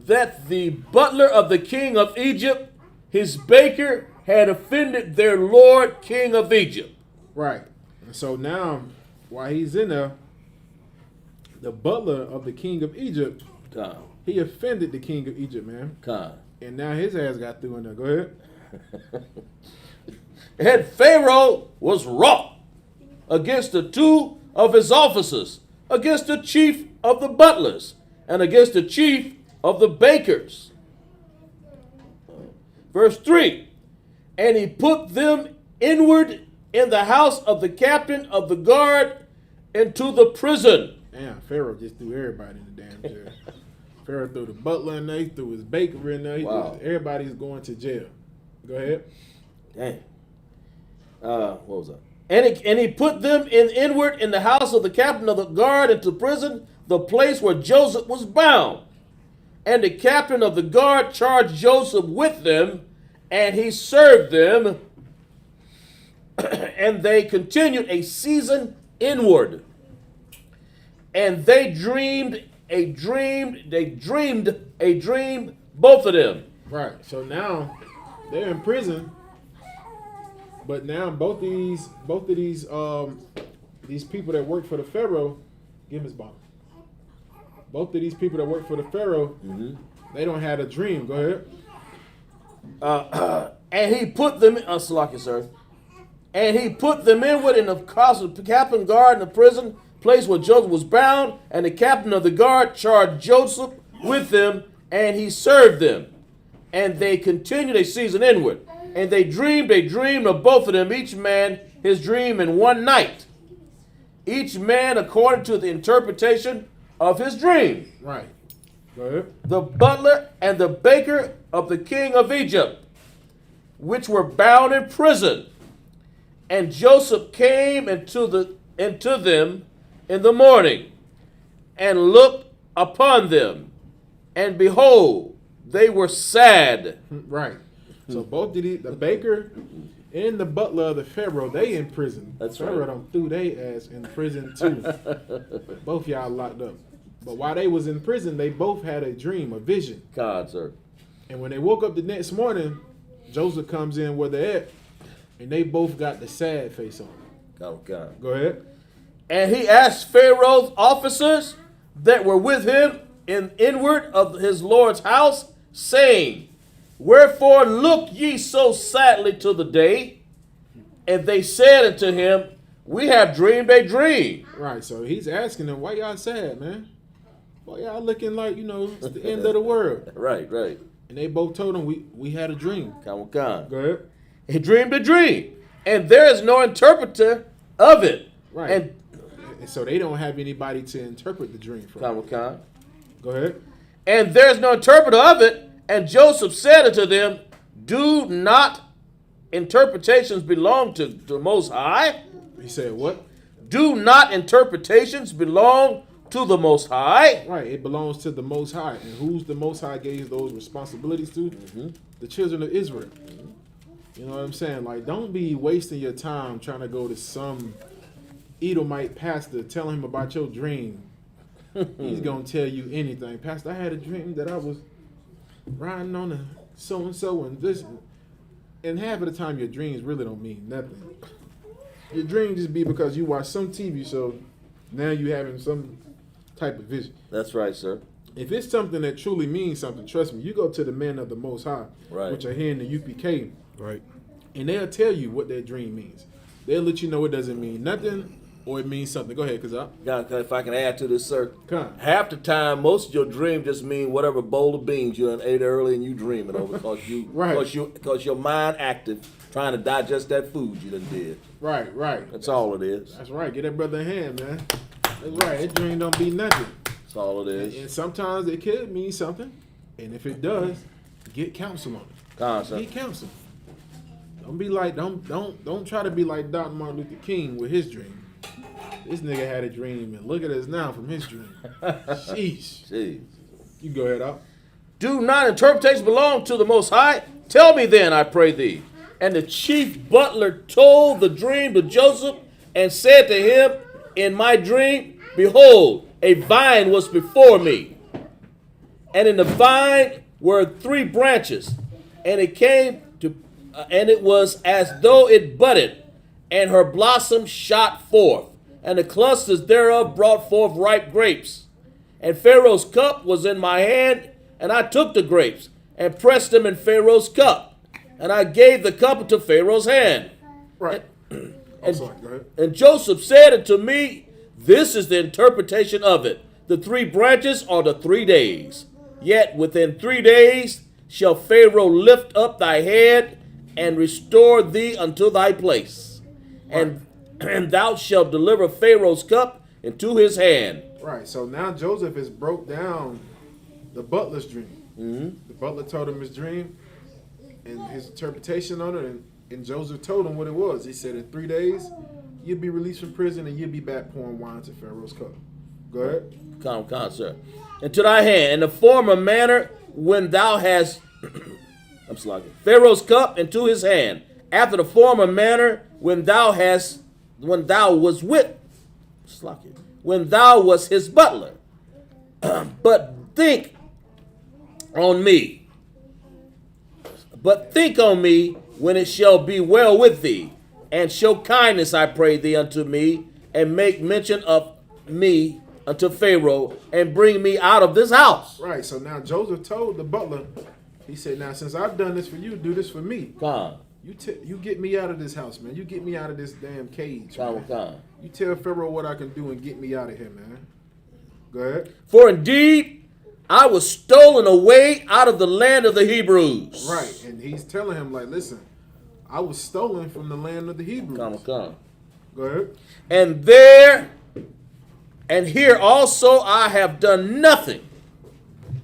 that the butler of the king of Egypt, his baker, had offended their lord, king of Egypt. Right. And so now, while he's in there, the butler of the king of Egypt, he offended the king of Egypt, man. And now his ass got through in there. Go ahead. And Pharaoh was wroth against the two of his officers, against the chief of the butlers, and against the chief of the bakers. Verse 3. And he put them inward in the house of the captain of the guard into the prison. Damn, Pharaoh just threw everybody in the damn jail. Pharaoh threw the butler in there, he threw his baker in there. Everybody's going to jail. Go ahead. Dang. What was that? And he put them inward in the house of the captain of the guard into prison, the place where Joseph was bound. And the captain of the guard charged Joseph with them, and he served them. And they continued a season inward. And they dreamed a dream, both of them. Right. So now they're in prison. But now both of these people that work for the Pharaoh, give him his bottle. Both of these people that work for the Pharaoh, they don't have a dream. Go ahead. And he put them, Salaki, sir. And he put them inward in the house of the captain guard in the prison, place where Joseph was bound, and the captain of the guard charged Joseph with them, and he served them. And they continued a season inward. And they dreamed of both of them, each man his dream in one night. Each man according to the interpretation of his dream. Right. Go ahead. The butler and the baker of the king of Egypt, which were bound in prison. And Joseph came into them in the morning, and looked upon them, and behold, they were sad. Right. So both the baker and the butler of the Pharaoh, they in prison. That's Pharaoh right. done threw their ass in prison too. Both y'all locked up. But while they was in prison, they both had a dream, a vision. God, sir. And when they woke up the next morning, Joseph comes in where they're at, and they both got the sad face on. God. Go ahead. And he asked Pharaoh's officers that were with him inward of his Lord's house, saying, Wherefore look ye so sadly to the day? And they said unto him, We have dreamed a dream. Right, so he's asking them, why y'all sad, man? Why y'all looking like, it's the end of the world? Right. And they both told him, we had a dream. God. Go ahead. He dreamed a dream, and there is no interpreter of it. Right. And so they don't have anybody to interpret the dream for them. God. Go ahead. And there is no interpreter of it. And Joseph said unto them, Do not interpretations belong to the Most High? He said what? Do not interpretations belong to the Most High? Right, it belongs to the Most High. And who's the Most High gave those responsibilities to? The children of Israel. You know what I'm saying? Like, don't be wasting your time trying to go to some Edomite pastor, tell him about your dream. He's going to tell you anything. Pastor, I had a dream that I was riding on a so-and-so and this. And half of the time, your dreams really don't mean nothing. Your dream just be because you watch some TV show, now you having some type of vision. That's right, sir. If it's something that truly means something, trust me, you go to the men of the Most High, Right. which are here in the UPK, Right. and they'll tell you what that dream means. They'll let you know it doesn't mean nothing or it means something. Go ahead, Kazak. God, if I can add to this, sir. Come on. Half the time, most of your dream just mean whatever bowl of beans you done ate early and you dreaming over because Right. because your mind active trying to digest that food you done did. Right. That's all it is. That's right. Get that brother a hand, man. That's right. That dream don't mean nothing. That's all it is. And sometimes it could mean something. And if it does, get counsel on it. Concept. Get counsel. Don't be like, don't try to be like Dr. Martin Luther King with his dream. This nigga had a dream, and look at us now from his dream. Sheesh. Jeez. You go ahead, Al. Do not interpretations belong to the Most High? Tell me then, I pray thee. And the chief butler told the dream to Joseph and said to him in my dream, Behold, a vine was before me. And in the vine were 3 branches. And it came to, and it was as though it budded, and her blossoms shot forth. And the clusters thereof brought forth ripe grapes. And Pharaoh's cup was in my hand, and I took the grapes, and pressed them in Pharaoh's cup. And I gave the cup into Pharaoh's hand. Right. I'm sorry, go ahead. And Joseph said unto me, This is the interpretation of it. The 3 branches are the 3 days. Yet within 3 days shall Pharaoh lift up thy head, and restore thee unto thy place. And thou shalt deliver Pharaoh's cup into his hand. Right. So now Joseph has broke down the butler's dream. The butler told him his dream and his interpretation on it, and Joseph told him what it was. He said, in 3 days, you'll be released from prison and you'll be back pouring wine to Pharaoh's cup. Go ahead. Come, sir. Into thy hand, in the former manner when thou hast Pharaoh's cup into his hand, after the former manner when thou was his butler. But think on me when it shall be well with thee, and show kindness, I pray thee, unto me, and make mention of me unto Pharaoh, and bring me out of this house. Right. So now Joseph told the butler, he said, now since I've done this for you, do this for me. Come. You get me out of this house, man. You get me out of this damn cage. Man. Come. You tell Pharaoh what I can do and get me out of here, man. Go ahead. For indeed, I was stolen away out of the land of the Hebrews. Right. And he's telling him, like, listen, I was stolen from the land of the Hebrews. Come. Go ahead. And here also I have done nothing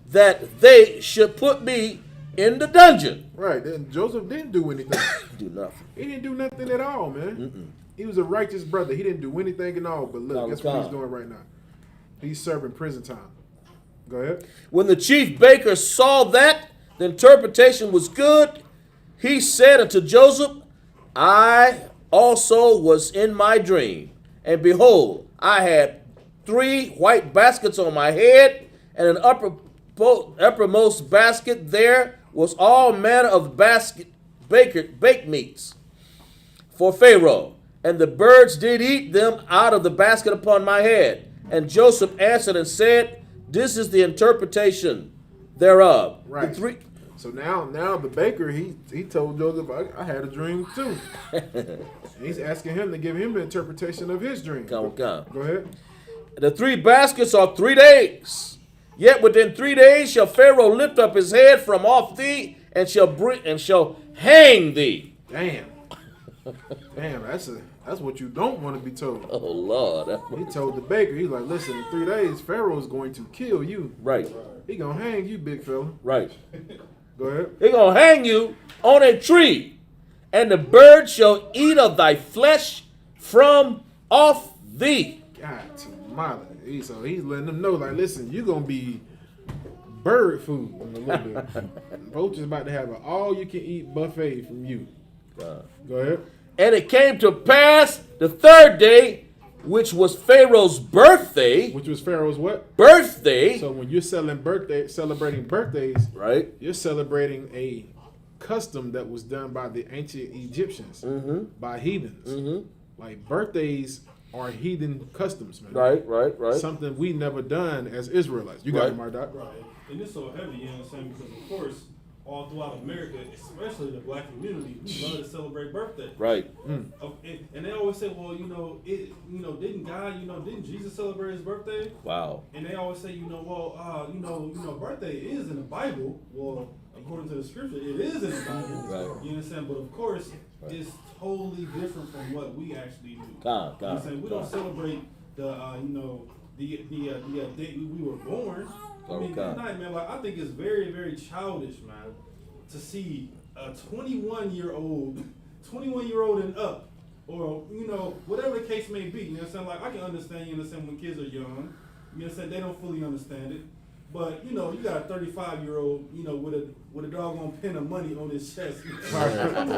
that they should put me in the dungeon. Right. Then Joseph didn't do anything. Do nothing. He didn't do nothing at all, man. He was a righteous brother. He didn't do anything at all. But look, guess what he's doing right now? He's serving prison time. Go ahead. When the chief baker saw that the interpretation was good, he said unto Joseph, I also was in my dream, and behold, I had 3 white baskets on my head, and an uppermost basket there was all manner of baked meats for Pharaoh, and the birds did eat them out of the basket upon my head. And Joseph answered and said, this is the interpretation thereof. Right. So now the baker, he told Joseph, I had a dream too. He's asking him to give him the interpretation of his dream. Come. Go ahead. The 3 baskets are 3 days. Yet within 3 days shall Pharaoh lift up his head from off thee, and shall hang thee. Damn, that's what you don't want to be told. Oh Lord. He told the baker, he's like, listen, in 3 days, Pharaoh's going to kill you. Right. He gonna hang you, big fella. Right. Go ahead. He gonna hang you on a tree, and the birds shall eat of thy flesh from off thee. God to mother. So he's letting them know, like, listen, you're gonna be bird food in a little bit. Poach is about to have an all-you-can-eat buffet from you. Go ahead. And it came to pass the 3rd day, which was Pharaoh's birthday. Which was Pharaoh's what? Birthday. So when you're celebrating birthdays, right, you're celebrating a custom that was done by the ancient Egyptians, by heathens. Like birthdays are heathen customs, man. Right. Something we never done as Israelites. You got it, Mardoc. Right. And it's so heavy, you know what I'm saying? Because of course, all throughout America, especially the black community, we love to celebrate birthdays. Right. And they always say, well, didn't Jesus celebrate his birthday? Wow. And they always say, birthday is in the Bible. Well, according to the scripture, it is in the Bible. Right. You understand? But of course, it's totally different from what we actually do. You know what I'm saying? We don't celebrate the day we were born. I mean, good night, man. Like, I think it's very, very childish, man, to see a 21-year-old and up, or whatever the case may be. You know what I'm saying? Like, I can understand. You understand when kids are young. You know what I'm saying? They don't fully understand it. But you got a 35-year-old, with a doggone pin of money on his chest. Come on,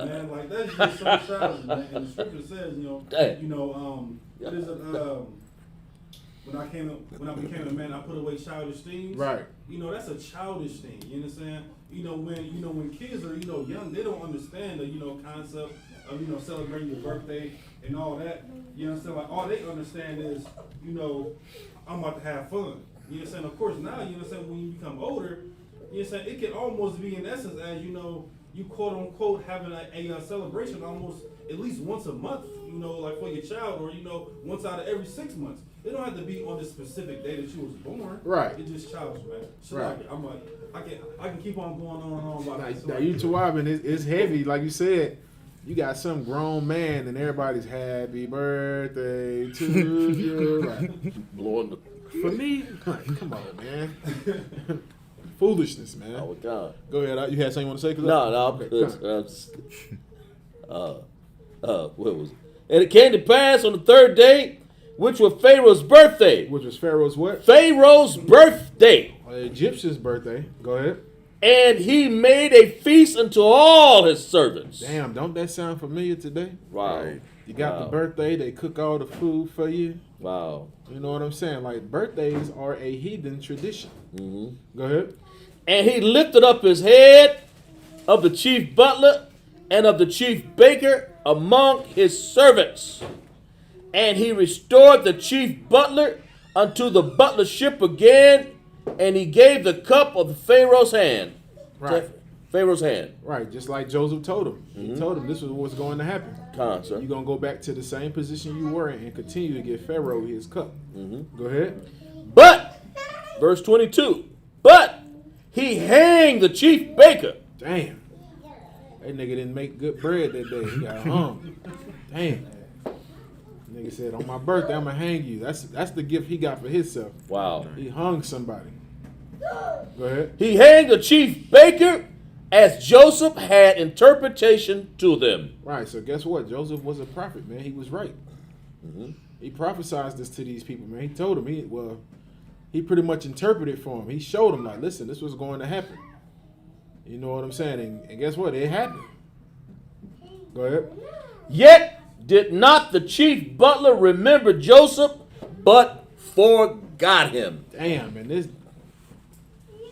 man. Like, that's just so childish, man. And the scripture says, what is it? When I became a man, I put away childish things. Right. That's a childish thing. You understand? When kids are young, they don't understand the concept of celebrating your birthday and all that. You understand? Like, all they understand is I'm about to have fun. You understand? Of course, now you understand when you become older. You understand? It can almost be in essence as you quote unquote having a celebration almost at least once a month. Like for your child, or once out of every 6 months. It don't have to be on the specific day that you was born. Right. It's just childish, man. So right. I'm like, I can keep on going on and on about this. Now you Tawabin, it's heavy, like you said. You got some grown man and everybody's happy birthday to you. Like, blowing for me, like, come on, man. Foolishness, man. Oh God. Go ahead. You had something you want to say? What was it? And it came to pass on the 3rd day, which was Pharaoh's birthday. Which was Pharaoh's what? Pharaoh's birthday. The Egyptian's birthday. Go ahead. And he made a feast unto all his servants. Damn, don't that sound familiar today? Wow. Right. You got the birthday, they cook all the food for you. Wow. You know what I'm saying? Like, birthdays are a heathen tradition. Go ahead. And he lifted up his head of the chief butler and of the chief baker among his servants. And he restored the chief butler unto the butlership again, and he gave the cup of the Pharaoh's hand. Right. Pharaoh's hand. Right, just like Joseph told him. He told him this was what's going to happen. Sir. You're going to go back to the same position you were in and continue to give Pharaoh his cup. Go ahead. But, verse 22, but he hanged the chief baker. Damn. That nigga didn't make good bread that day. He got hung. Damn. Nigga said, on my birthday, I'm going to hang you. That's the gift he got for himself. Wow. He hung somebody. Go ahead. He hanged the chief baker as Joseph had interpretation to them. Right, so guess what? Joseph was a prophet, man. He was right. He prophesied this to these people, man. He told them, he pretty much interpreted for them. He showed them, like, listen, this was going to happen. You know what I'm saying? And guess what? It happened. Go ahead. Yet did not the chief butler remember Joseph, but forgot him. Damn, man, this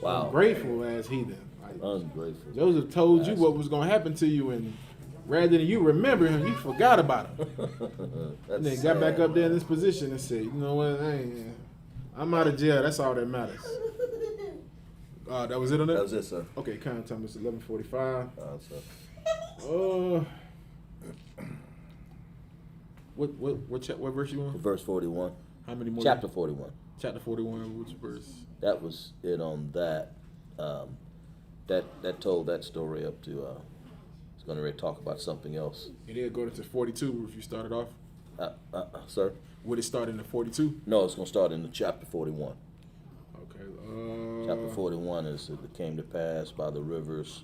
Wow. ungrateful ass heathen. Like, Ungrateful. Joseph told you what was gonna happen to you, and rather than you remember him, you forgot about him. And then got back up there in this position and said, you know what, I'm out of jail. That's all that matters. That was it on that? That was it, sir. Okay, count time is 11:45. Sir. What verse you on? Verse 41. How many more? Chapter 41. Chapter 41. Which verse? That was it on that. That told that story up to. It's going to talk about something else. You did go into 42 if you started off. Sir. Would it start in the 42? No, it's going to start in the chapter 41. Okay. Chapter 41 is it came to pass by the rivers.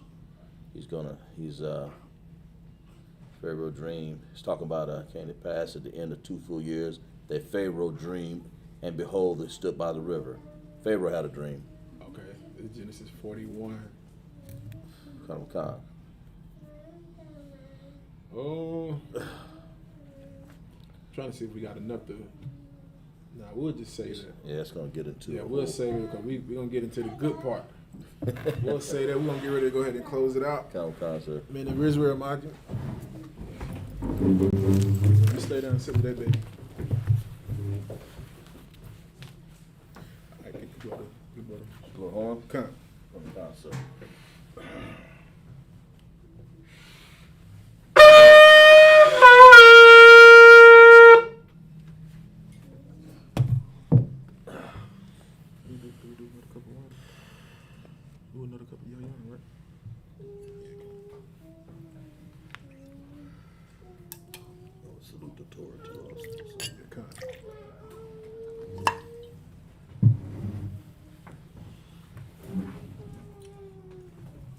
Pharaoh dreamed. He's talking about came to pass at the end of 2 full years that Pharaoh dreamed, and behold, they stood by the river. Pharaoh had a dream. Okay. It's Genesis 41. Come. Oh. Trying to see if we got enough to. Nah, we'll just say that. Yeah, it's gonna get into. Yeah, we'll say it because we're gonna get into the good part. We'll say that we're gonna get ready to go ahead and close it out. Come, sir. Man, of Israel, Maki. Stay down and sit with that baby. All right, get the brother. Good brother. Go home. Come. Come, sir. Another couple of young, right? Salute the Torah to us.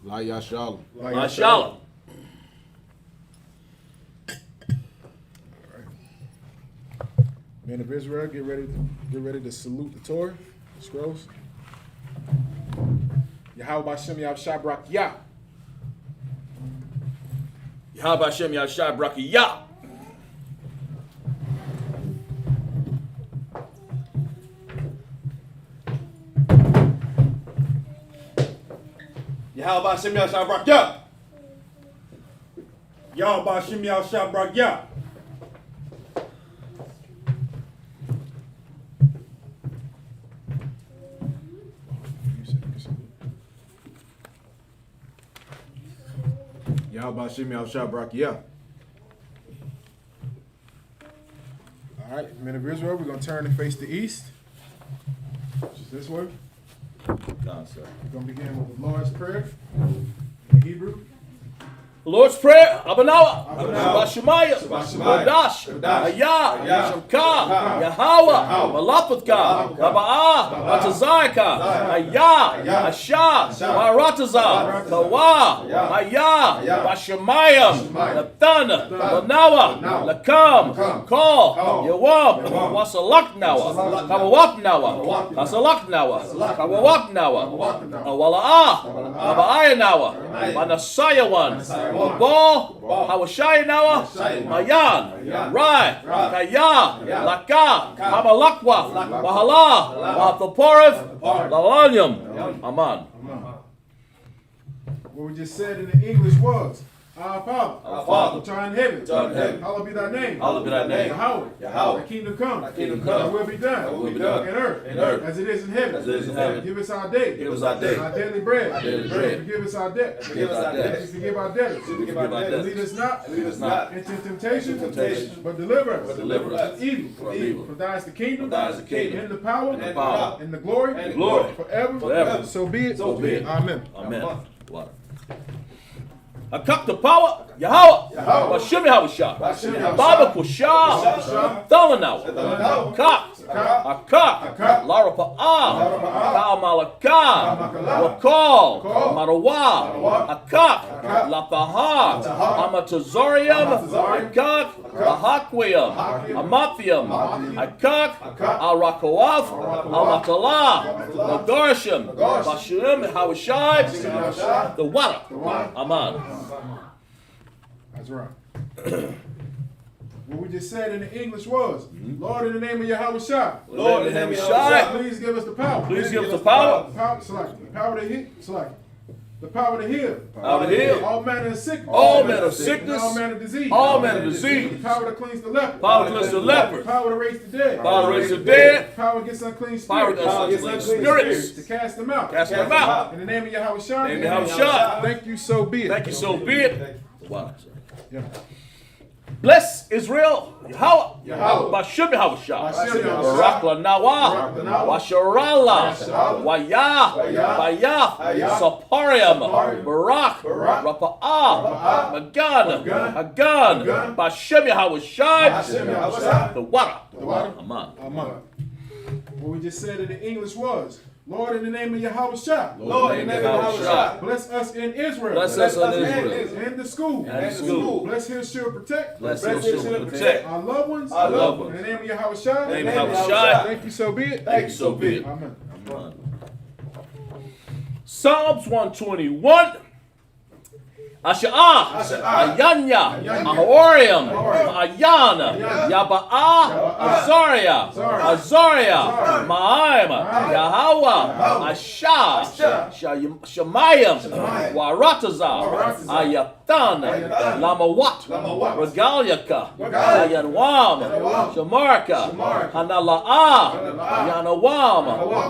La Yashala. Mashallah. Men of Israel, get ready to salute the Torah, the scrolls. Yahweh Bashem Yah Shabrak Yah. Yahweh Hashem Yahshai Brakiyah. Yahweh Hashem Yahshai Brakiyah. Yahweh Hashem Yahshai Brakiyah. Yahweh Shem Yahshua Brakiyah. All right, men of Israel, we're going to turn and face the east, which is this way. Come, sir. We're going to begin with the Lord's Prayer in Hebrew. The Lord's Prayer, Abanawa, Abanawa, Shemaya, Shemaya, Badash, Badash, Ayah, Ayah, Shemka, Yahweh, Malapatka, Aba'ah, Atazayaka, Ayah, Asha, Marataza, Kawa, Ayah, Bashemayim, Nathan, Lanawa, Lakam, Call, Yawab, Wasalaknawa, Kawawapnawa, Kasalaknawa, Kawawapnawa, Awala'ah, Aba'ayanawa, Manasayawan, Ball, Hawashai Nawa, Mayan, Rai, Kaya, Laka, Hamalakwa, Wahala, Wathaporif, Lalanyam, Aman. What we just said in the English was, Our Father, which art in heaven, hallowed be thy name. Hallowed be thy name. Yahweh, Yahweh. thy kingdom come. Thy kingdom come. Thy will be done. Thy will be done. In earth. In earth. As it is in heaven. As it is in heaven. Give us our day. Give us our day. Our daily bread. Our daily bread. Forgive us our debt. Forgive us our debts. Forgive our debtors. Forgive our debtors. Lead us not. Lead us not into temptation. temptation. But deliver us. But deliver us from evil. from evil. For thine is the kingdom. For thine is the kingdom. And the power. And the power. And the glory. And the glory. Forever. Forever. So be it. So be it. Amen. Amen. Water. I cut the power, Yahweh, Bashim Yahushua, Baba Kusha, Thalanaw, Kak, Akak, Larapa'ah, Kal Malakah, Wakal, Marawa, Akak, Lapahah, Amatazorium, Akak, Ahakwium, Amathium, Akak, Al-Rakoaf, Al-Matalah, Nadarshim, Bashurim, Hawashai, the Wada, Aman. That's right. What we just said in the English was, Lord, in the name of Yahweh Shai, Lord, in the name of Shai, please give us the power. please give us the power. The power to heal. The power to heal. Power to heal. All manner of sickness. All manner of sickness. All manner of disease. All manner of disease. The power to cleanse the leper. Power to cleanse the leper. Power to raise the dead. Power to raise the dead. Power against unclean spirits. Power against unclean spirits. To cast them out. Cast them out. In the name of Yahweh Shai. In the name of Yahweh Shai. Thank you, so be it. Thank you, so be it. Wow. Yeah. Bless Israel, Yahweh, Yahweh. Bashim Yahweh Shah, Bashim Yahweh Barak Shah. Lanawa, Barak Lanawa. Washarala, Wayah, Bayah, Sapariam, Barak, Rapa'ah, Magan, Hagan, Bashim Yahweh Shah, the Wada, Aman. Amen. What we just said in the English was, Lord, in the name of Yahweh Shai. Lord, in the name of Yahweh Shai. Bless us in Israel. Bless us in Israel. In the school. And the school. Bless his shield protect. Bless his shield protect. Our loved ones. Our loved ones. In the name of Yahweh Shai. In the name of Yahweh Shai. Thank you, so be it. Thank you, so be it. Amen. Psalms 121. Asha'ah, Ayanya, Ahoriam, Ayana, Yaba'ah, Azaria, Ma'aim, Yahweh, Asha, Shemayim, Waratazah, Ayatan, Lamawat, Regalyaka, Ayanwam, Shamarka, Hanala'ah, Yanawam,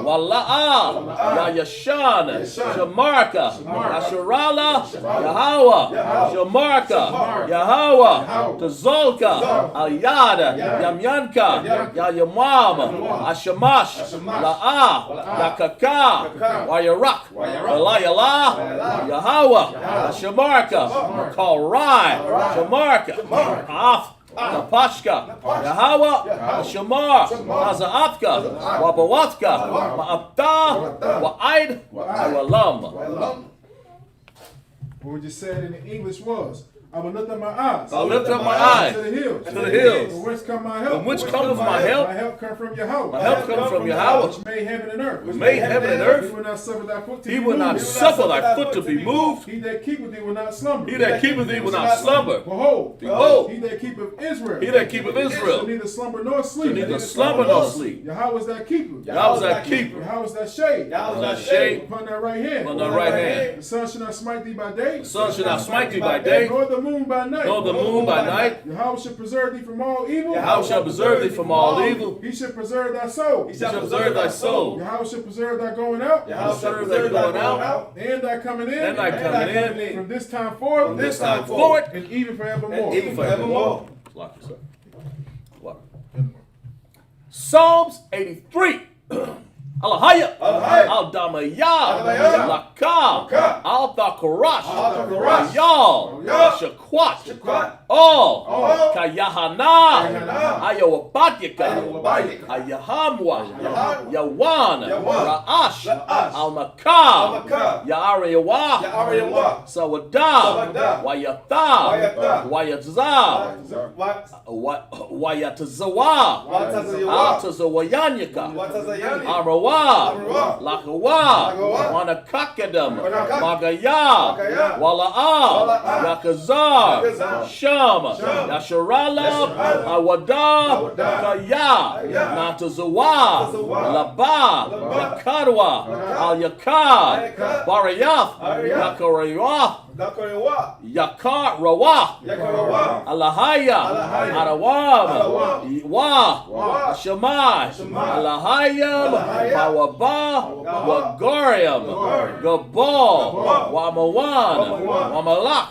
Wala'ah, Yayashan, Shamarka, Asherala, Yahweh, Shamarka, Yahweh, Tazolka, Ayada, Yamyanka, Yayamam, Ashamash, La'ah, Yakaka, Wayarak, Walayala, Yahweh, Shamarka, Call Rai, Shamarka, Af. Napashka, Yahweh, Shamar, Hazaatka, Wabawatka, Ma'abta, Wa'id, Walam. What we just said in the English was, I will lift up my eyes. I'll lift up my eyes to the hills. To the hills. From whence come my help? From which cometh my help? My help come from Yahweh. My help comes from Yahweh. Which made heaven and earth. Which made heaven and earth. He will not suffer thy foot to be He will not moved. suffer thy foot to be moved. He that keepeth thee will not slumber. He that keepeth thee will not slumber. Behold, Behold, he that keepeth Israel. he that keepeth Shall Israel. neither slumber nor sleep. Neither slumber nor sleep. Yahweh is thy keeper. Yahweh is thy keeper. Yahweh is thy shade. Yahweh is thy shade Upon thy right hand. on thy right hand. The sun shall not smite thee by day. The sun shall not smite thee by day, Nor the moon by night. nor the moon by night. Yahweh shall preserve thee from all evil. Yahweh shall preserve thee from all evil. He shall preserve thy soul. He shall preserve thy soul. Yahweh shall preserve thy going out. Yahweh shall preserve thy going out. And thy coming in. And thy coming in. From this time forth. From this time forward. And even forevermore. Even forevermore. Psalms 83. Alahaya, Al-Damaya, Laka, Al-Thakarash, Yal, Shakwat, All, Kayahana, Ayawabatyaka, Ayahamwa, Yawan, Ra'ash, Al-Makab, Ya'ariyawa, Sawada, Wayatha, Wayatazawa, Altazawayanyaka, Arawa, Lakawa, Wanakakadam, Magaya, Wala'a, Yakazar, Sham, Yasharala, Awada, Kaya, Natazawa, Laba, Yakadwa, Al Yakad, Barayath, Yakarayah, Yakar Rawa, Alahaya, Arawam, Wa, Shamai, Alahayam, Bawaba, Wagariam, Gabal, Wamawan, Wamalak,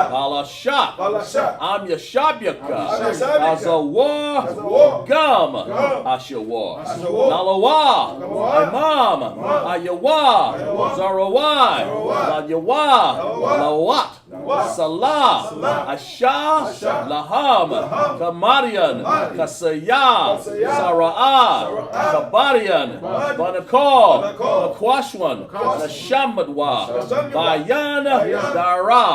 Alashat, Am Yashabyaka, Azawar, Gum, Ashawar, Nalawa, Imam, Ayawa, Zarawai, Layawa, Lawat, Salah, Asha, Laham, Kamadian, Kasaya, Sara'ah, Kabadian, Banakal, Nakwashwan, Nashamadwa, Bayan, Dara,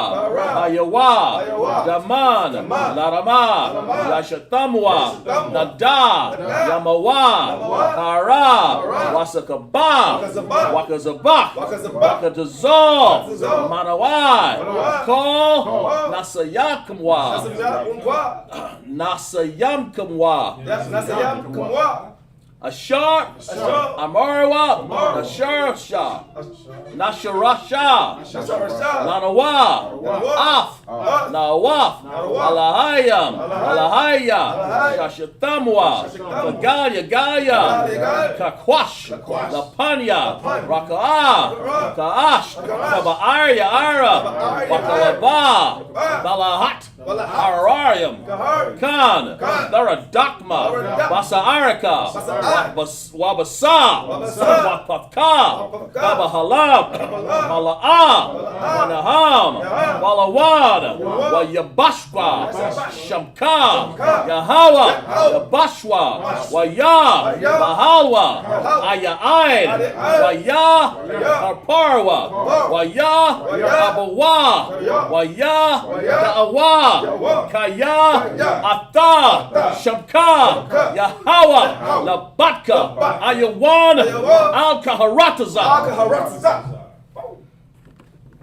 Ayawa, Daman, Larama, Yashatamwa, Nada, Yamawa, Kara, Wasakaba, Wakazabak, Wakadazal, Manawai, Call, Nasayakamwa, Nasayamkamwa, Ashar, Amarwa, Nasharasha, Nasharasha, Lanawa, Af, Nawaf, Alahayam, Alahaya, Shashatamwa, Gaya, Gaya, Kakwash, Lapanya, Raka'a, Kaash, Kabaarya, Ara, Wakalaba, Balahat, Hararium, Khan, Daradakma, Basaarika, Wabasa, Wapaka, Babahalab, Malaa, Manaham, Walawad, Wayabashwa, Shamka, Yahawa, Yabashwa, Waya, Bahalwa, Ayaain, Waya, Harparwa, Waya, Abawa, Waya, Da'awa, Kaya, Ata, Shamka, Yahawa, Labatka, Ayawan, Al-Kaharataza.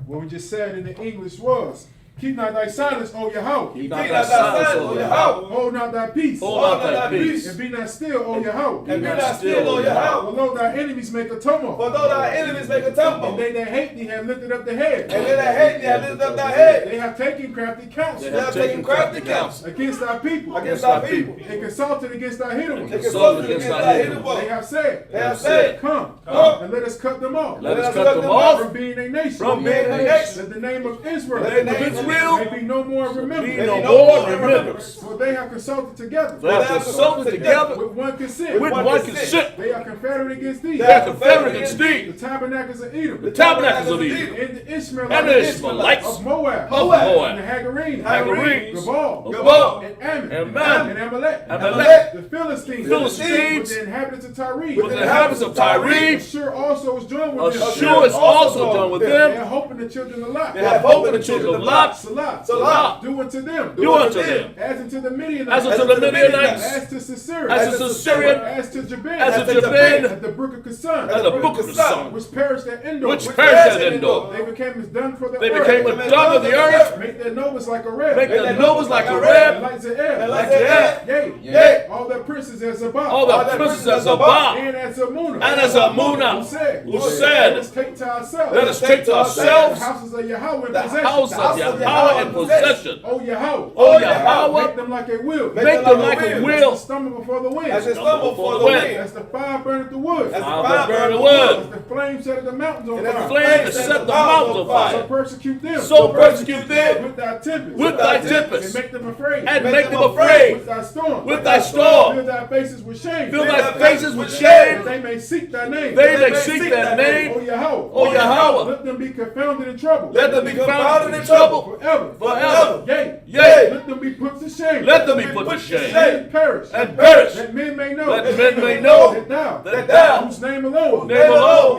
What we just said in the English was, keep not thy silence, O Yahweh. Keep not thy silence, O Yahweh. Hold not thy peace. Hold not thy peace. And be not still, O Yahweh. And be not still, O Yahweh. For though thy enemies make a tumult. For though thy enemies make a tumble. And they that hate thee have lifted up the head. And they that hate thee have lifted up thy head. They have taken crafty counsel. They have taken crafty counsel. Against thy people. Against thy people. And consulted against thy hidden ones. They consulted against thy hidden ones. They have said. They have said. Come. And let us cut them off. Let us cut them off. From being a nation. From being a nation. Let the name of Israel. Let the name of Israel. May be no more remembered. Be no more remembrance. For they have consulted together. They have consulted together With one consent. with one consent. They are confederate against thee. They are confederate against thee. The tabernacles of Edom. The tabernacles of Edom. And the Ishmaelites. And the Ishmaelites Of Moab. of Moab. And the Hagarenes. Hagarenes. Gabal. Gabal. And Ammon. And Ammon. And Amalek. Amalek. The Philistines. Philistines. With the inhabitants of Tyre. With the inhabitants of Tyre. Ashur also is joined with them. Ashur is also done with They them. have hope in the children of Lot. They have hope in the children of Lot. Salah. Salah. Do unto them. Do unto them. As unto the Midianites. As unto the Midianites. As to Sisera. As to Sisera. As to Jabin. As to Jabin. At the brook of Kassan. At the brook of Kassan. Which perished at Endor. Which perished at Endor. They became as dung for the They earth. became a dung of the earth. Make their nobles like a red. Make their nobles like a And red. like Ze'er. Like Ze'er. Yea. Yea. All their princes as Zabah. All the princes of Zabah. And as Amunah. And as Amunah. Who Who said, said, let us take to ourselves. let us take to the ourselves houses of Yahweh in the possession. house of Yahweh in possession. O Yahweh. O Yahweh. Make them like a will. Make them like a As will. they stumble before the wind. As they stumble before the wind. wind. As the fire burneth the wood. As the Fire fire burn the burn wood. As the flame set the mountains on And as the fire. Flame to set the mountains on So fire. persecute them. So persecute them With thy tempest. with thy And tempest. make them afraid. And make them afraid. With thy storm. With thy storm. Fill thy faces with shame. Fill thy faces with That shame. they may seek thy name. They may seek thy name. O Yahweh. O Yahweh. Let them be confounded in trouble. Let them be confounded in trouble Forever. forever. Yea. Yea. Let them be put to shame. Let them be put to shame. And perish. and perish. That men may know. That men may know that thou, whose name alone,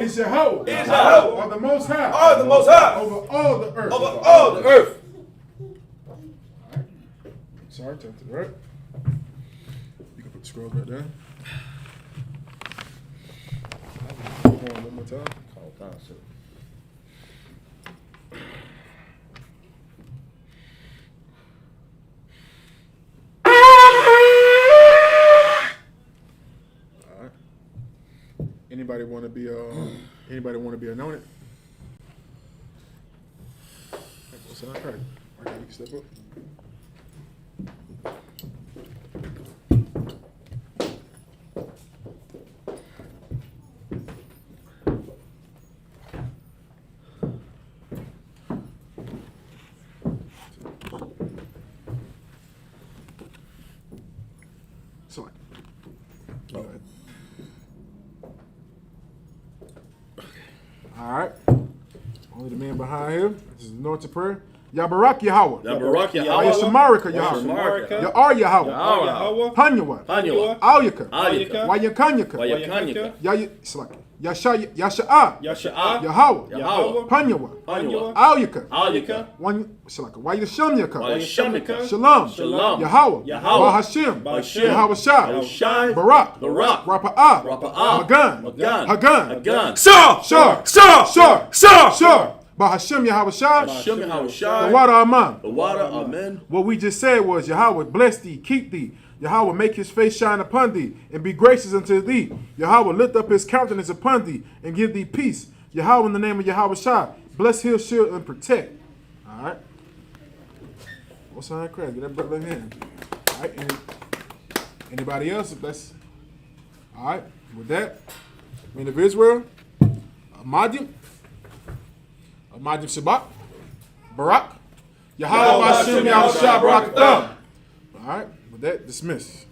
is Yahweh, are the most high, over all the earth. Sorry, turn to the right. You can put the scrolls right there. One more time. Anybody want to be anointed? Okay, you can step up. So, all right. Only the man behind him. This is anointed prayer. Ya Barak Yahweh. Ya Barak Ya Yahweh. Shamarika Yahweh. Shamarika. Ya Ar Yahweh. Yahweh. Panyawa. Panyawa. Alyaka. Alyaka. Wayakanyaka. Wayakanyaka. Yasha'a. Yasha'a. Yahweh. Yahweh. Panyawa. Panyawa. Alyaka. Alyaka. Wayashamyaka. Wayashamyaka. Shalom. Shalom. Yahweh. Yahweh. Bahashim. Bahashim. Yahweh Shai. Yahweh Shai. Barak. Barak. Rapa'ah. Rapa'ah. Magan. Magan. Hagan. Hagan. Sure. Bahashim Yahweh Shai. Bahashim Yahweh Shai. The water Aman. The water, amen. What we just said was Yahweh bless thee, keep thee. Yahweh make his face shine upon thee and be gracious unto thee. Yahweh lift up his countenance upon thee and give thee peace. Yahweh in the name of Yahweh Shai. Bless, heal, shield, and protect. All right. What's on that crap? Get that brother in hand. All right. Anybody else? If that's all right. With that, men of Israel, Amadim Sabbath, Barak, Yahweh Hashem Yahweh Shai Barak Thumb. All right. With that, dismiss.